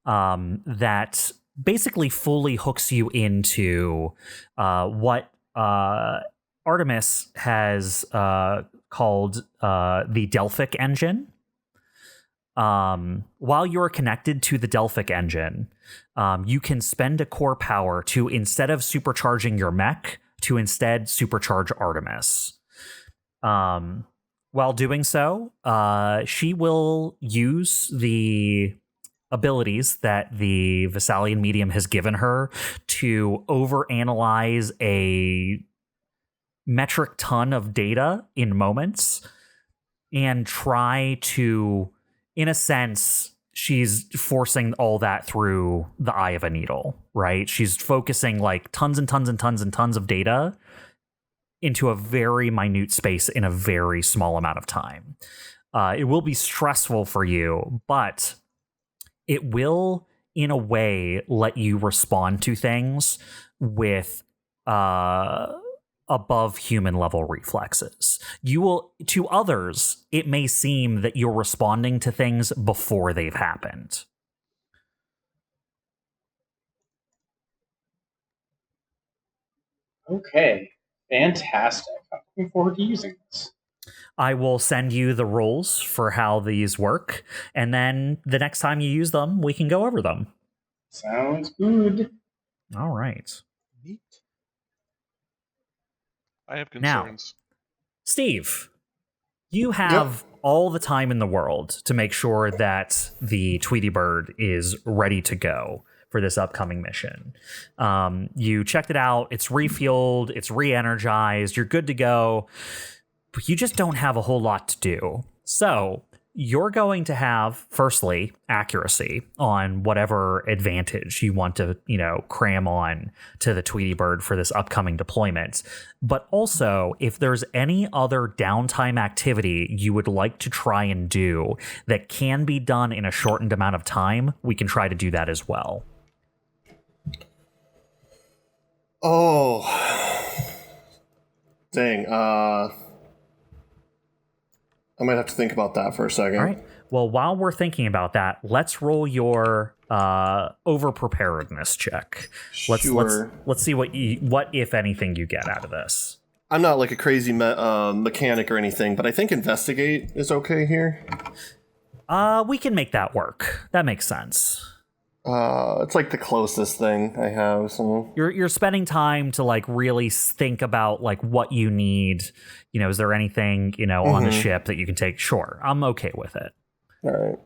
that basically fully hooks you into what Artemis has called the Delphic engine. While you're connected to the Delphic engine, you can spend a core power to, instead of supercharging your mech, to instead supercharge Artemis. While doing so, she will use the abilities that the Vesalian medium has given her to overanalyze a metric ton of data in moments and try to, in a sense, she's forcing all that through the eye of a needle, right? She's focusing like tons and tons and tons and tons of data into a very minute space in a very small amount of time. It will be stressful for you, but it will, in a way, let you respond to things with above human level reflexes. You will, to others, it may seem that you're responding to things before they've happened. Okay, fantastic. I'm looking forward to using this. I will send you the rules for how these work, and then the next time you use them, we can go over them. Sounds good. All right. Neat. I have concerns. Now, Steve, you have all the time in the world to make sure that the Tweety Bird is ready to go for this upcoming mission. You checked it out. It's refueled. It's re-energized. You're good to go. But you just don't have a whole lot to do. So you're going to have, firstly, accuracy on whatever advantage you want to, cram on to the Tweety Bird for this upcoming deployment. But also, if there's any other downtime activity you would like to try and do that can be done in a shortened amount of time, we can try to do that as well. Oh. Dang. I might have to think about that for a second. All right. Well, while we're thinking about that, let's roll your over-preparedness check. Let's see what if anything you get out of this. I'm not like a crazy mechanic or anything, but I think investigate is okay here. We can make that work. That makes sense. It's like the closest thing I have. So you're spending time to like really think about like what you need. Is there anything on the ship that you can take? Sure, I'm okay with it. All right,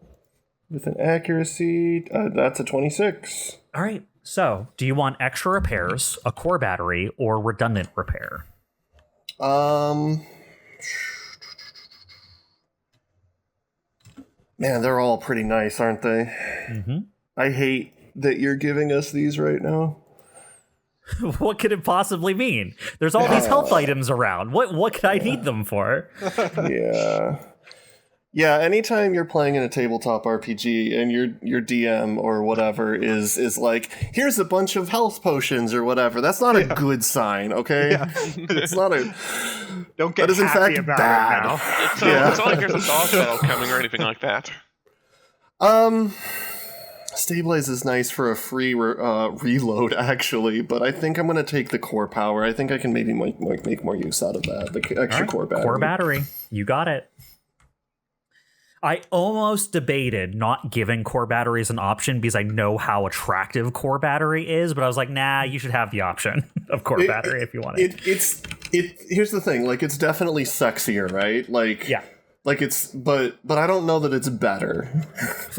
with an accuracy, that's a 26. All right. So, do you want extra repairs, a core battery, or redundant repair? Man, they're all pretty nice, aren't they? Mm-hmm. I hate that you're giving us these right now. What could it possibly mean? There's all these health items around. What could I need them for? Yeah. Yeah, anytime you're playing in a tabletop RPG and your DM or whatever is like, here's a bunch of health potions or whatever, that's not a good sign, okay? Yeah. It's not a... Don't get That is in happy fact about bad. it now. It's not like there's a dodge battle coming or anything like that. Stabilize is nice for a free reload, actually, but I think I'm going to take the core power. I think I can maybe make more use out of that, the extra core battery. Core battery. You got it. I almost debated not giving core batteries an option because I know how attractive core battery is, but I was like, nah, you should have the option of core battery if you want it. Here's the thing, like, it's definitely sexier, right? Like, Yeah. Like it's, but I don't know that it's better.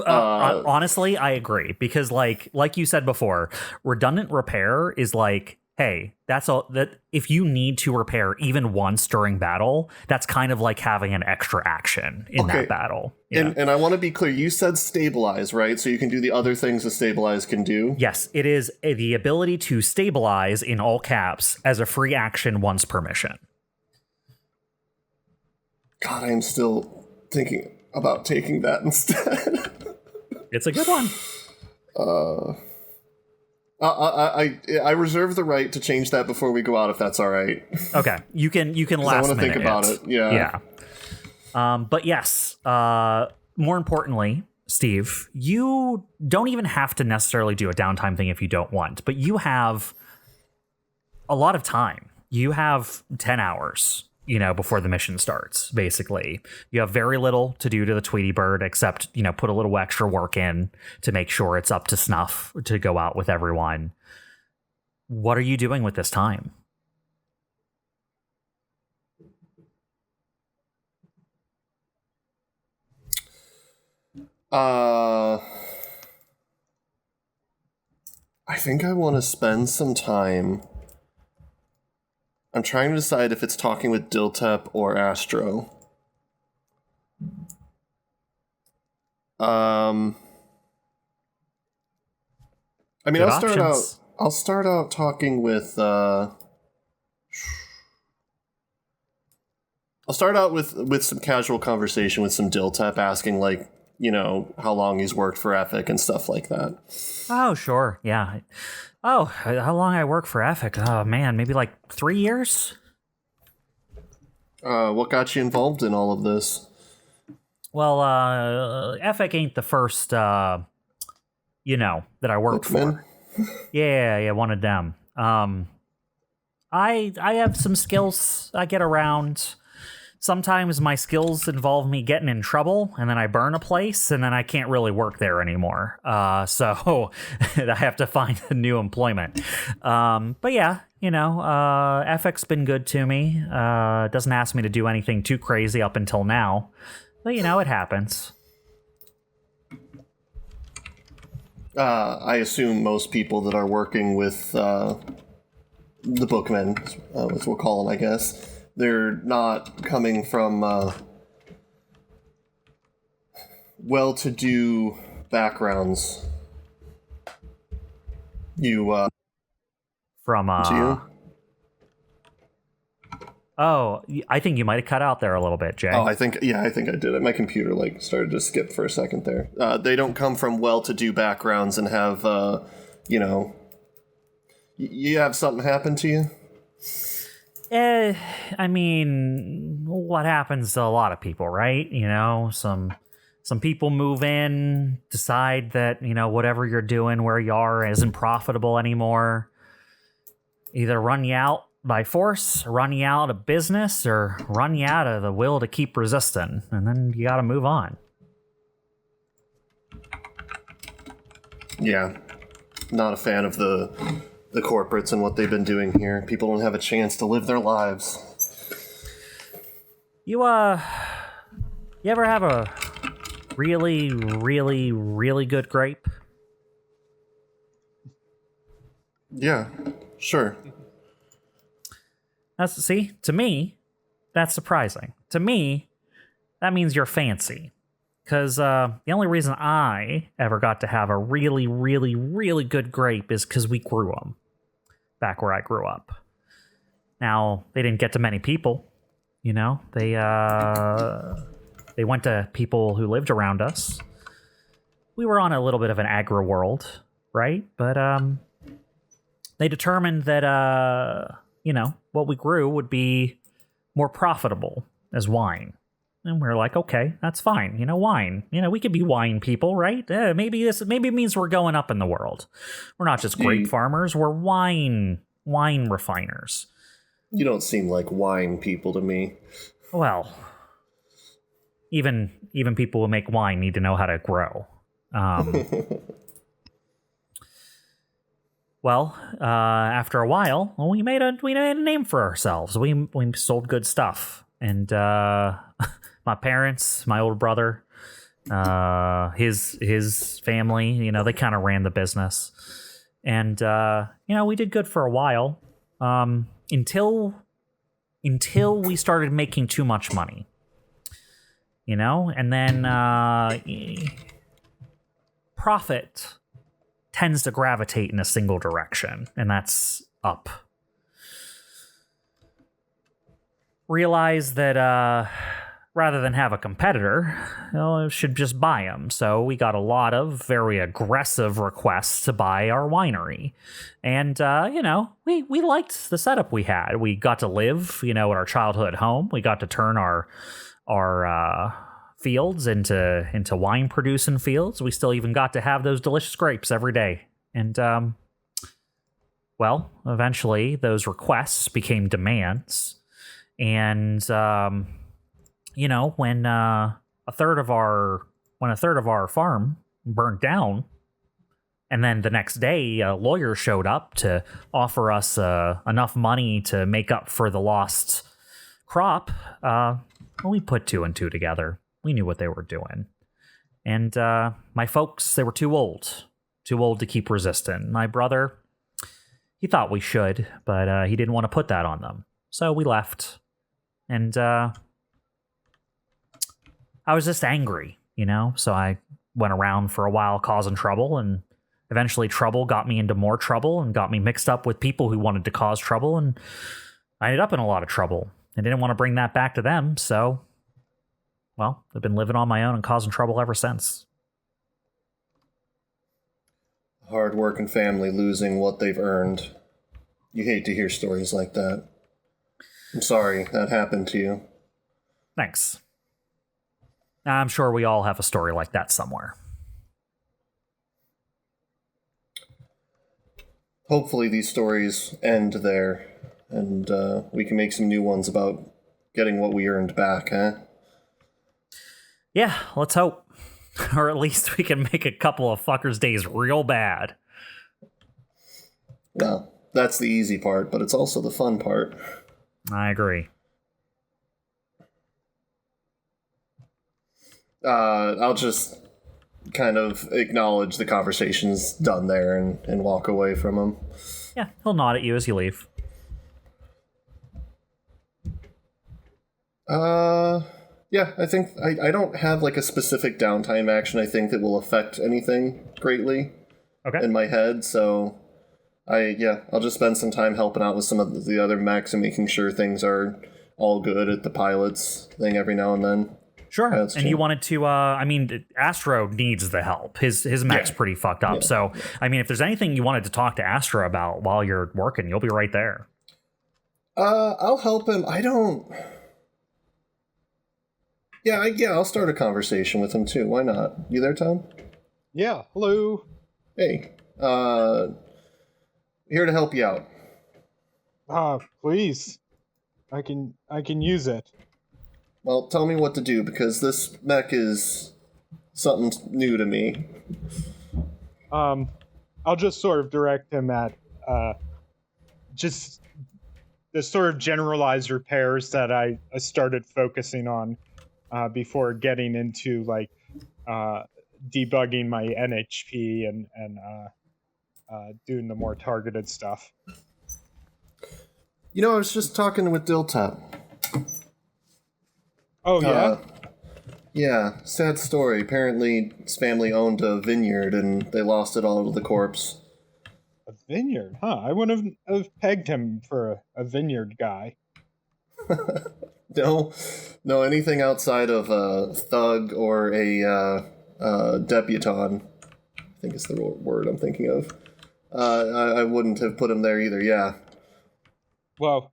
Honestly, I agree because, like you said before, redundant repair is like, hey, that's all. That if you need to repair even once during battle, that's kind of like having an extra action in that battle. And I want to be clear. You said stabilize, right? So you can do the other things a stabilize can do. Yes, it is the ability to stabilize in all caps as a free action once per mission. God, I am still thinking about taking that instead. It's a good one. I reserve the right to change that before we go out, if that's all right. Okay, you can last. I want to think about it. Yeah. But yes. More importantly, Steve, you don't even have to necessarily do a downtime thing if you don't want, but you have a lot of time. You have 10 hours. Before the mission starts, basically. You have very little to do to the Tweety Bird except, put a little extra work in to make sure it's up to snuff to go out with everyone. What are you doing with this time? I think I want to spend some time... I'm trying to decide if it's talking with Diltep or Astro. I mean, I'll start out talking with I'll start out with some casual conversation with some Diltep, asking like, how long he's worked for Ethic and stuff like that. Oh, sure. Yeah. Oh, how long I work for Ethic? Oh, man, maybe like 3 years? What got you involved in all of this? Well, Ethic ain't the first, that I worked for. Yeah, one of them. I have some skills I get around. Sometimes my skills involve me getting in trouble, and then I burn a place, and then I can't really work there anymore. So I have to find a new employment. But yeah, Ethic's been good to me. Doesn't ask me to do anything too crazy up until now. But, it happens. I assume most people that are working with the bookmen, as we'll call them, I guess, they're not coming from well-to-do backgrounds. From you? Oh, I think you might have cut out there a little bit, Jay. Oh, I think I did. My computer started to skip for a second there. They don't come from well-to-do backgrounds and have you have something happen to you? I mean, what happens to a lot of people, right? Some people move in, decide that, whatever you're doing where you are isn't profitable anymore. Either run you out by force, run you out of business, or run you out of the will to keep resisting. And then you gotta move on. Yeah. Not a fan of the corporates and what they've been doing here. People don't have a chance to live their lives. You ever have a really, really, really good grape? Yeah, sure. To me, that's surprising. To me, that means you're fancy. Because the only reason I ever got to have a really, really, really good grape is because we grew them back where I grew up. Now, they didn't get to many people, They They went to people who lived around us. We were on a little bit of an agri world, right? But they determined that what we grew would be more profitable as wine. And we were like, okay, that's fine. Wine. We could be wine people, right? Maybe it means we're going up in the world. We're not just grape farmers, we're wine refiners. You don't seem like wine people to me. Well, even people who make wine need to know how to grow. Well, after a while, we made a name for ourselves. We sold good stuff, and my parents, my older brother, his family, they kind of ran the business, and we did good for a while, until we started making too much money, and then profit tends to gravitate in a single direction, and that's up. Realize that rather than have a competitor, should just buy them. So we got a lot of very aggressive requests to buy our winery. And, we liked the setup we had. We got to live, at our childhood home. We got to turn our fields into wine producing fields. We still even got to have those delicious grapes every day. And eventually those requests became demands. And when a third of our farm burned down, and then the next day a lawyer showed up to offer us enough money to make up for the lost crop, we put two and two together. We knew what they were doing. And my folks, they were too old to keep resisting. My brother, he thought we should, but he didn't want to put that on them. So we left. And I was just angry, so I went around for a while causing trouble, and eventually trouble got me into more trouble and got me mixed up with people who wanted to cause trouble, and I ended up in a lot of trouble. I didn't want to bring that back to them, so I've been living on my own and causing trouble ever since. Hard-working family losing what they've earned. You hate to hear stories like that. I'm sorry that happened to you. Thanks. I'm sure we all have a story like that somewhere. Hopefully these stories end there, and we can make some new ones about getting what we earned back, huh? Yeah, let's hope. Or at least we can make a couple of fuckers' days real bad. Well, that's the easy part, but it's also the fun part. I agree. I'll just kind of acknowledge the conversation's done there and walk away from him. Yeah, he'll nod at you as you leave. Yeah, I think I don't have like a specific downtime action I think that will affect anything greatly in my head, so I'll just spend some time helping out with some of the other mechs and making sure things are all good at the pilots thing every now and then. Sure. And you wanted to, Astro needs the help. His mech's pretty fucked up. Yeah. So, if there's anything you wanted to talk to Astro about while you're working, you'll be right there. I'll help him. I'll start a conversation with him too. Why not? You there, Tom? Yeah. Hello. Hey. Here to help you out. Please. I can use it. Well, tell me what to do, because this mech is something new to me. I'll just sort of direct him at just the sort of generalized repairs that I started focusing on before getting into debugging my NHP and doing the more targeted stuff. I was just talking with Dilltop. Oh, yeah? Yeah, sad story. Apparently, his family owned a vineyard, and they lost it all to the corpse. A vineyard? Huh, I wouldn't have pegged him for a vineyard guy. No, anything outside of a thug or a debutante, I think is the word I'm thinking of. I wouldn't have put him there either, yeah. Well,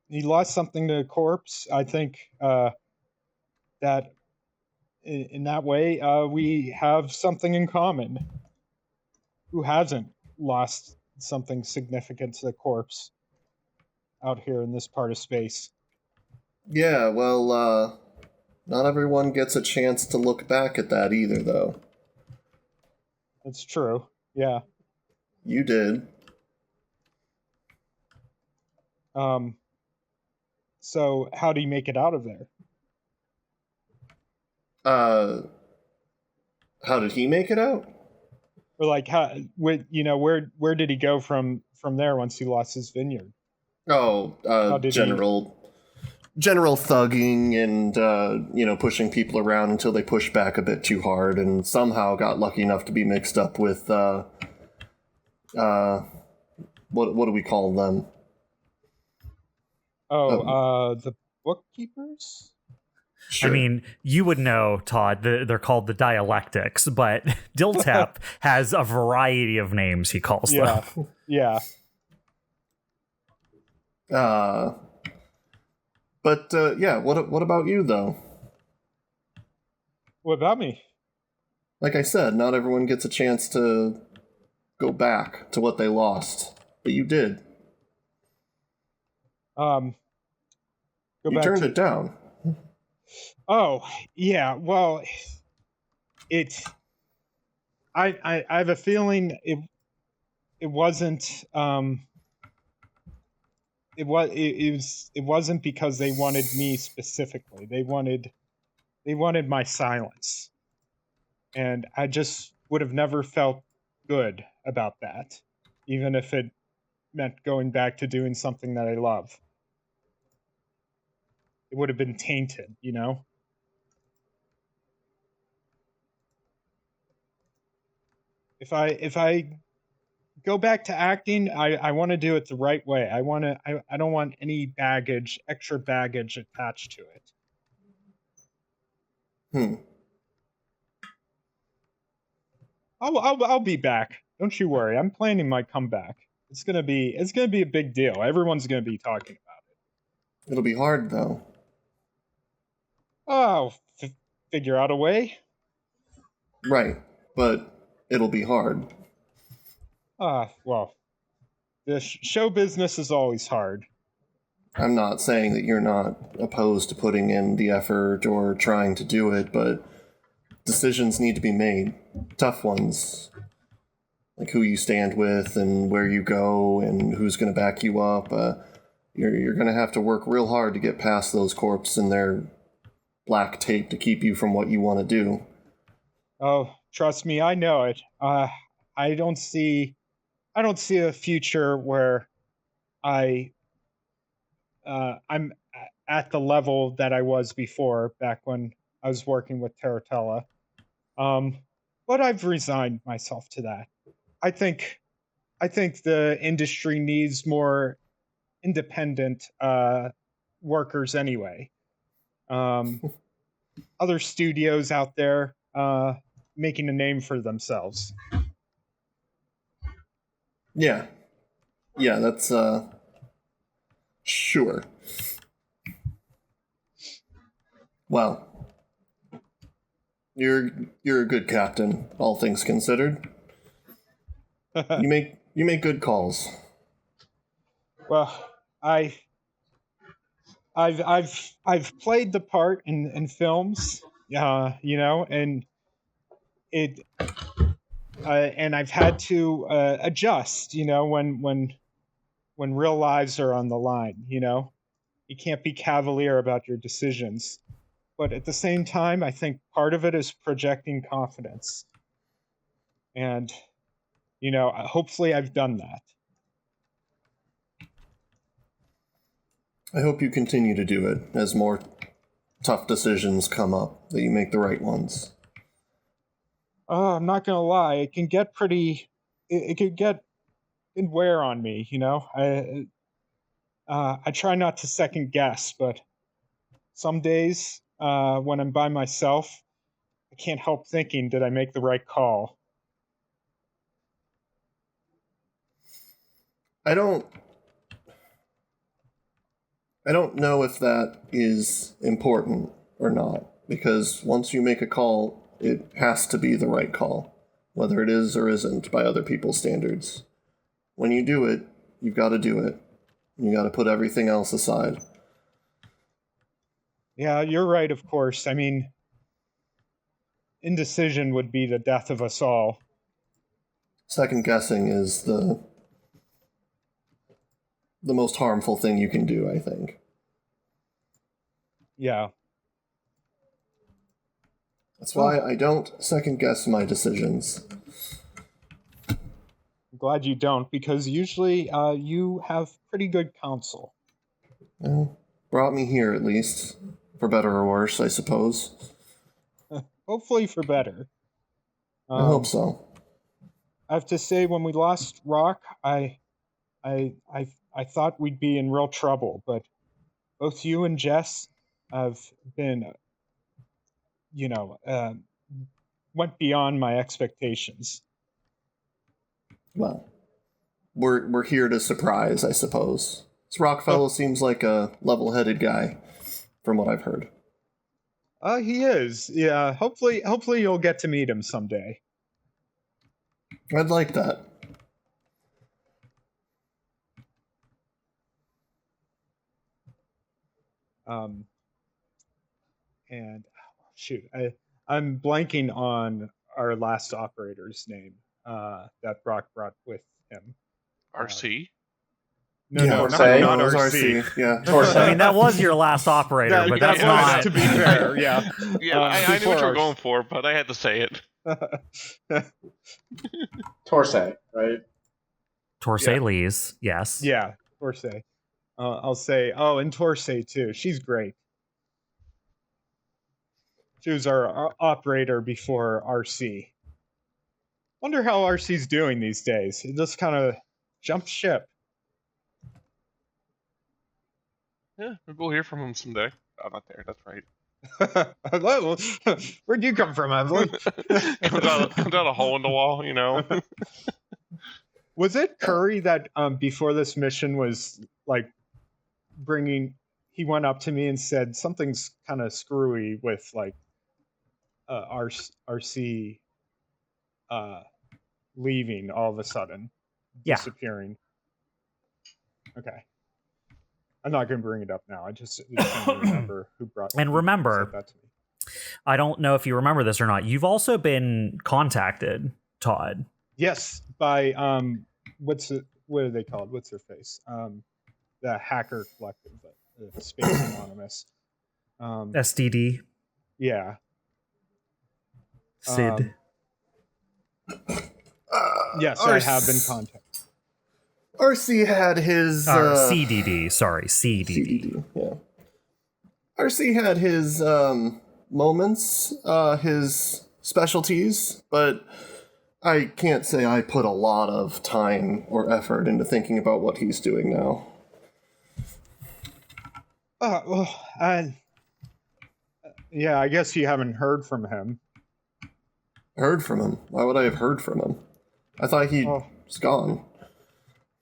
he lost something to a corpse. I think that in that way, we have something in common. Who hasn't lost something significant to the corpse out here in this part of space? Yeah, well, not everyone gets a chance to look back at that either, though. That's true. Yeah. You did. So how do you make it out of there? How did he make it out? Or like, where did he go from there once he lost his vineyard? Oh, general thugging and pushing people around until they pushed back a bit too hard, and somehow got lucky enough to be mixed up with what do we call them? The bookkeepers? Sure. I mean, you would know, Todd, they're called the dialectics, but Diltap has a variety of names he calls them. Yeah. But what about you, though? What about me? Like I said, not everyone gets a chance to go back to what they lost, but you did. You turned it down. Oh, yeah. Well, I have a feeling it wasn't it wasn't because they wanted me specifically. They wanted my silence. And I just would have never felt good about that, even if it meant going back to doing something that I love. It would have been tainted, you know? If I go back to acting, I want to do it the right way. I don't want any extra baggage attached to it. I'll be back. Don't you worry. I'm planning my comeback. It's gonna be a big deal. Everyone's gonna be talking about it. It'll be hard, though. Oh, figure out a way. Right, but it'll be hard. Well, the show business is always hard. I'm not saying that you're not opposed to putting in the effort or trying to do it, but decisions need to be made. Tough ones. Like who you stand with and where you go and who's going to back you up. You're going to have to work real hard to get past those corpses and their black tape to keep you from what you want to do. Oh, trust me, I know it. I don't see a future where I'm at the level that I was before, back when I was working with Taratella. But I've resigned myself to that. I think the industry needs more independent workers anyway. Other studios out there making a name for themselves. Yeah, that's sure. Well, you're a good captain, all things considered. You make good calls. Well, I've played the part in films, and and I've had to adjust, when real lives are on the line. You can't be cavalier about your decisions, but at the same time, I think part of it is projecting confidence, and hopefully I've done that. I hope you continue to do it as more tough decisions come up, that you make the right ones. I'm not gonna lie, it can get pretty. It could wear on me, I try not to second guess, but some days when I'm by myself, I can't help thinking, did I make the right call? I don't know if that is important or not, because once you make a call, it has to be the right call, whether it is or isn't by other people's standards. When you do it, you've got to do it. You got to put everything else aside. Yeah, you're right, of course. I mean, indecision would be the death of us all. Second guessing is the most harmful thing you can do, I think. Yeah. That's why I don't second guess my decisions. I'm glad you don't, because usually you have pretty good counsel. Well, brought me here at least, for better or worse, I suppose. Hopefully for better. I hope so. I have to say, when we lost Rock, I thought we'd be in real trouble, but both you and Jess have been, went beyond my expectations. Well, we're here to surprise, I suppose. This Rockfellow seems like a level-headed guy, from what I've heard. He is. Yeah. Hopefully you'll get to meet him someday. I'd like that. And shoot, I'm blanking on our last operator's name that Brock brought with him. RC? No, Yeah, not RC. Yeah. I mean, that was your last operator, but that's not. To be fair, yeah. Yeah, I knew what you were before going for, but I had to say it. Torsay, right? Torsay Lees, yes. Yeah, Torsay. I'll say, and Torsay too. She's great. She was our operator before RC. Wonder how RC's doing these days. It just kind of jumped ship. Yeah, maybe we'll hear from him someday. I'm not there, that's right. Hello, where'd you come from, Evelene? comes out a hole in the wall, you know. Was it Curry that before this mission was like he went up to me and said something's kind of screwy with like RC leaving all of a sudden, disappearing. Okay. I'm not going to bring it up now. I just trying to remember who brought And who remember, said that to me. I don't know if you remember this or not. You've also been contacted, Todd. Yes, by what are they called? What's their face? The hacker collective, the Space Anonymous. SDD. Yeah. Sid. Yes, I have been contacted. RC had his... CDD, sorry, CDD. Yeah. RC had his moments, his specialties, but I can't say I put a lot of time or effort into thinking about what he's doing now. Yeah, I guess you haven't heard from him. Heard from him? Why would I have heard from him? I thought he was gone.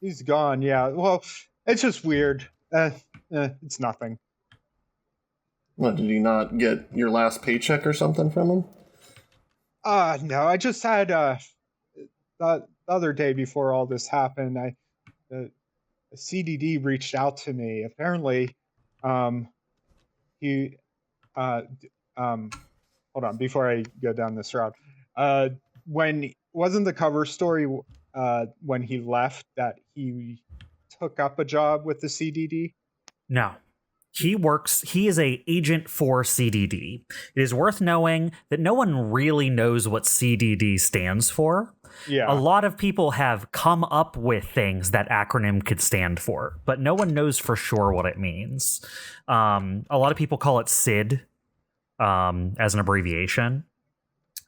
He's gone, yeah. Well, it's just weird. It's nothing. What, did he not get your last paycheck or something from him? No, I just had the other day before all this happened, the CDD reached out to me. Apparently, he hold on before I go down this route. When wasn't the cover story when he left that he took up a job with the CDD? No. He is a agent for CDD. It is worth knowing that no one really knows what CDD stands for. Yeah. A lot of people have come up with things that acronym could stand for, but no one knows for sure what it means. A lot of people call it SID as an abbreviation.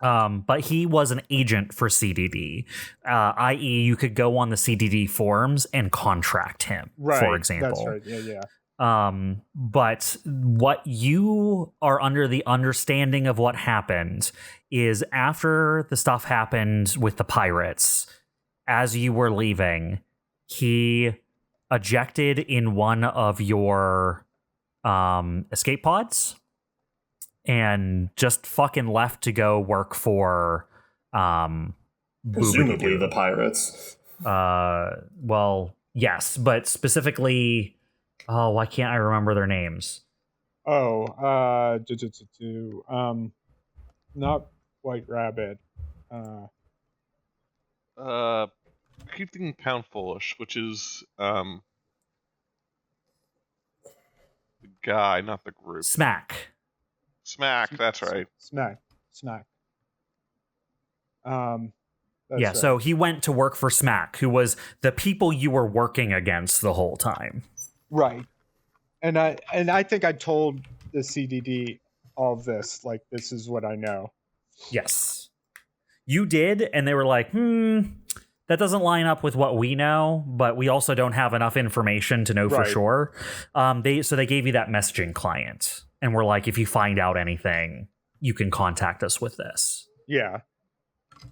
But he was an agent for CDD, i.e., you could go on the CDD forums and contract him, for example. That's right. Yeah. But what you are under the understanding of what happened is after the stuff happened with the pirates, as you were leaving, he ejected in one of your escape pods and just fucking left to go work for presumably the pirates. Well, yes, but specifically, why can't I remember their names? Not White Rabbit. I keep thinking Pound Foolish, which is the guy, not the group. Smack, that's right. Smack. That's right. So he went to work for Smack, who was the people you were working against the whole time. Right. And I think I told the CDD all of this. Like, this is what I know. Yes. You did, and they were like, that doesn't line up with what we know, but we also don't have enough information to know for sure. So they gave you that messaging client, and we're like, if you find out anything, you can contact us with this. Yeah.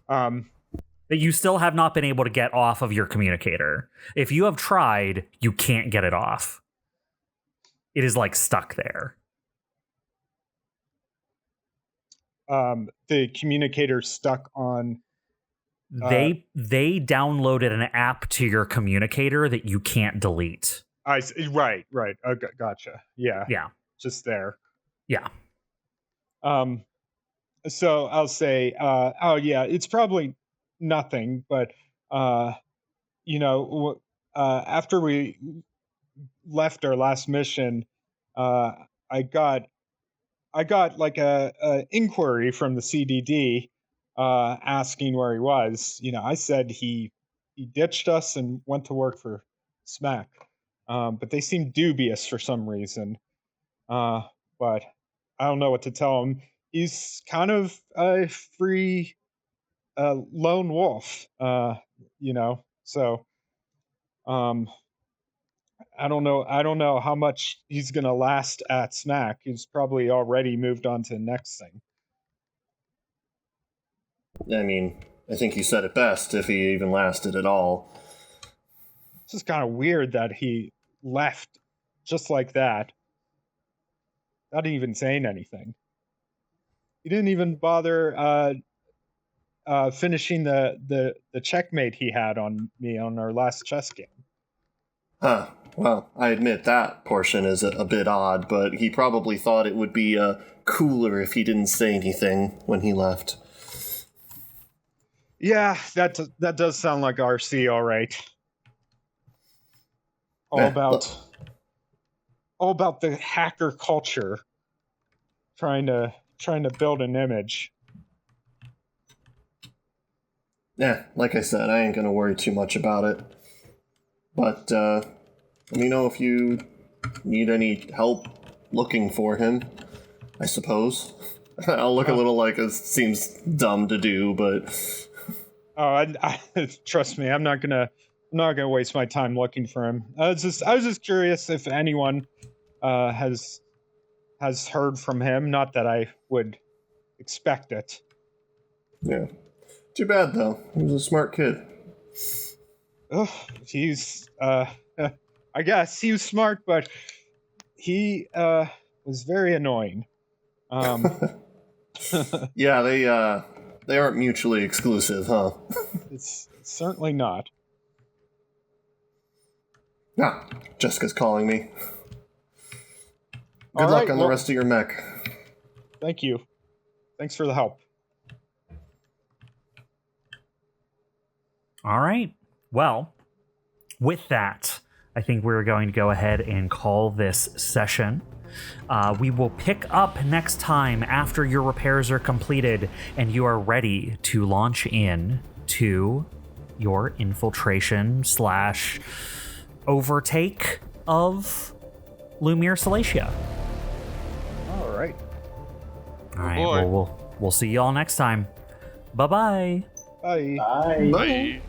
But you still have not been able to get off of your communicator. If you have tried, you can't get it off. It is like stuck there. The communicator stuck on. They downloaded an app to your communicator that you can't delete. Right. Okay, gotcha. Yeah. Just there. Yeah. So I'll say, it's probably nothing, but after we left our last mission, I got like a inquiry from the CDD asking where he was. I said he ditched us and went to work for Smack, but they seemed dubious for some reason. But I don't know what to tell him. He's kind of a free lone wolf, So, I don't know how much he's gonna last at Smack. He's probably already moved on to the next thing. I mean, I think you said it best, if he even lasted at all. It's just kind of weird that he left just like that, not even saying anything. He didn't even bother finishing the checkmate he had on me on our last chess game. Huh. Well, I admit that portion is a bit odd, but he probably thought it would be cooler if he didn't say anything when he left. Yeah, that does sound like RC, all right. All about the hacker culture, trying to build an image. Yeah, like I said, I ain't gonna worry too much about it. But let me know if you need any help looking for him, I suppose. I'll look a little like it seems dumb to do, but I trust me, I'm not gonna waste my time looking for him. I was just curious if anyone has heard from him. Not that I would expect it. Yeah. Too bad though. He was a smart kid. He's I guess he was smart, but he was very annoying. Yeah, they aren't mutually exclusive, huh? It's certainly not. Ah, Jessica's calling me. Good luck on the rest of your mech. Thank you. Thanks for the help. All right. Well, with that, I think we're going to go ahead and call this session. We will pick up next time after your repairs are completed and you are ready to launch in to your infiltration / overtake of Lumiere Salacia. All right. All right. Well, we'll see you all next time. Bye-bye. Bye. Bye. Bye.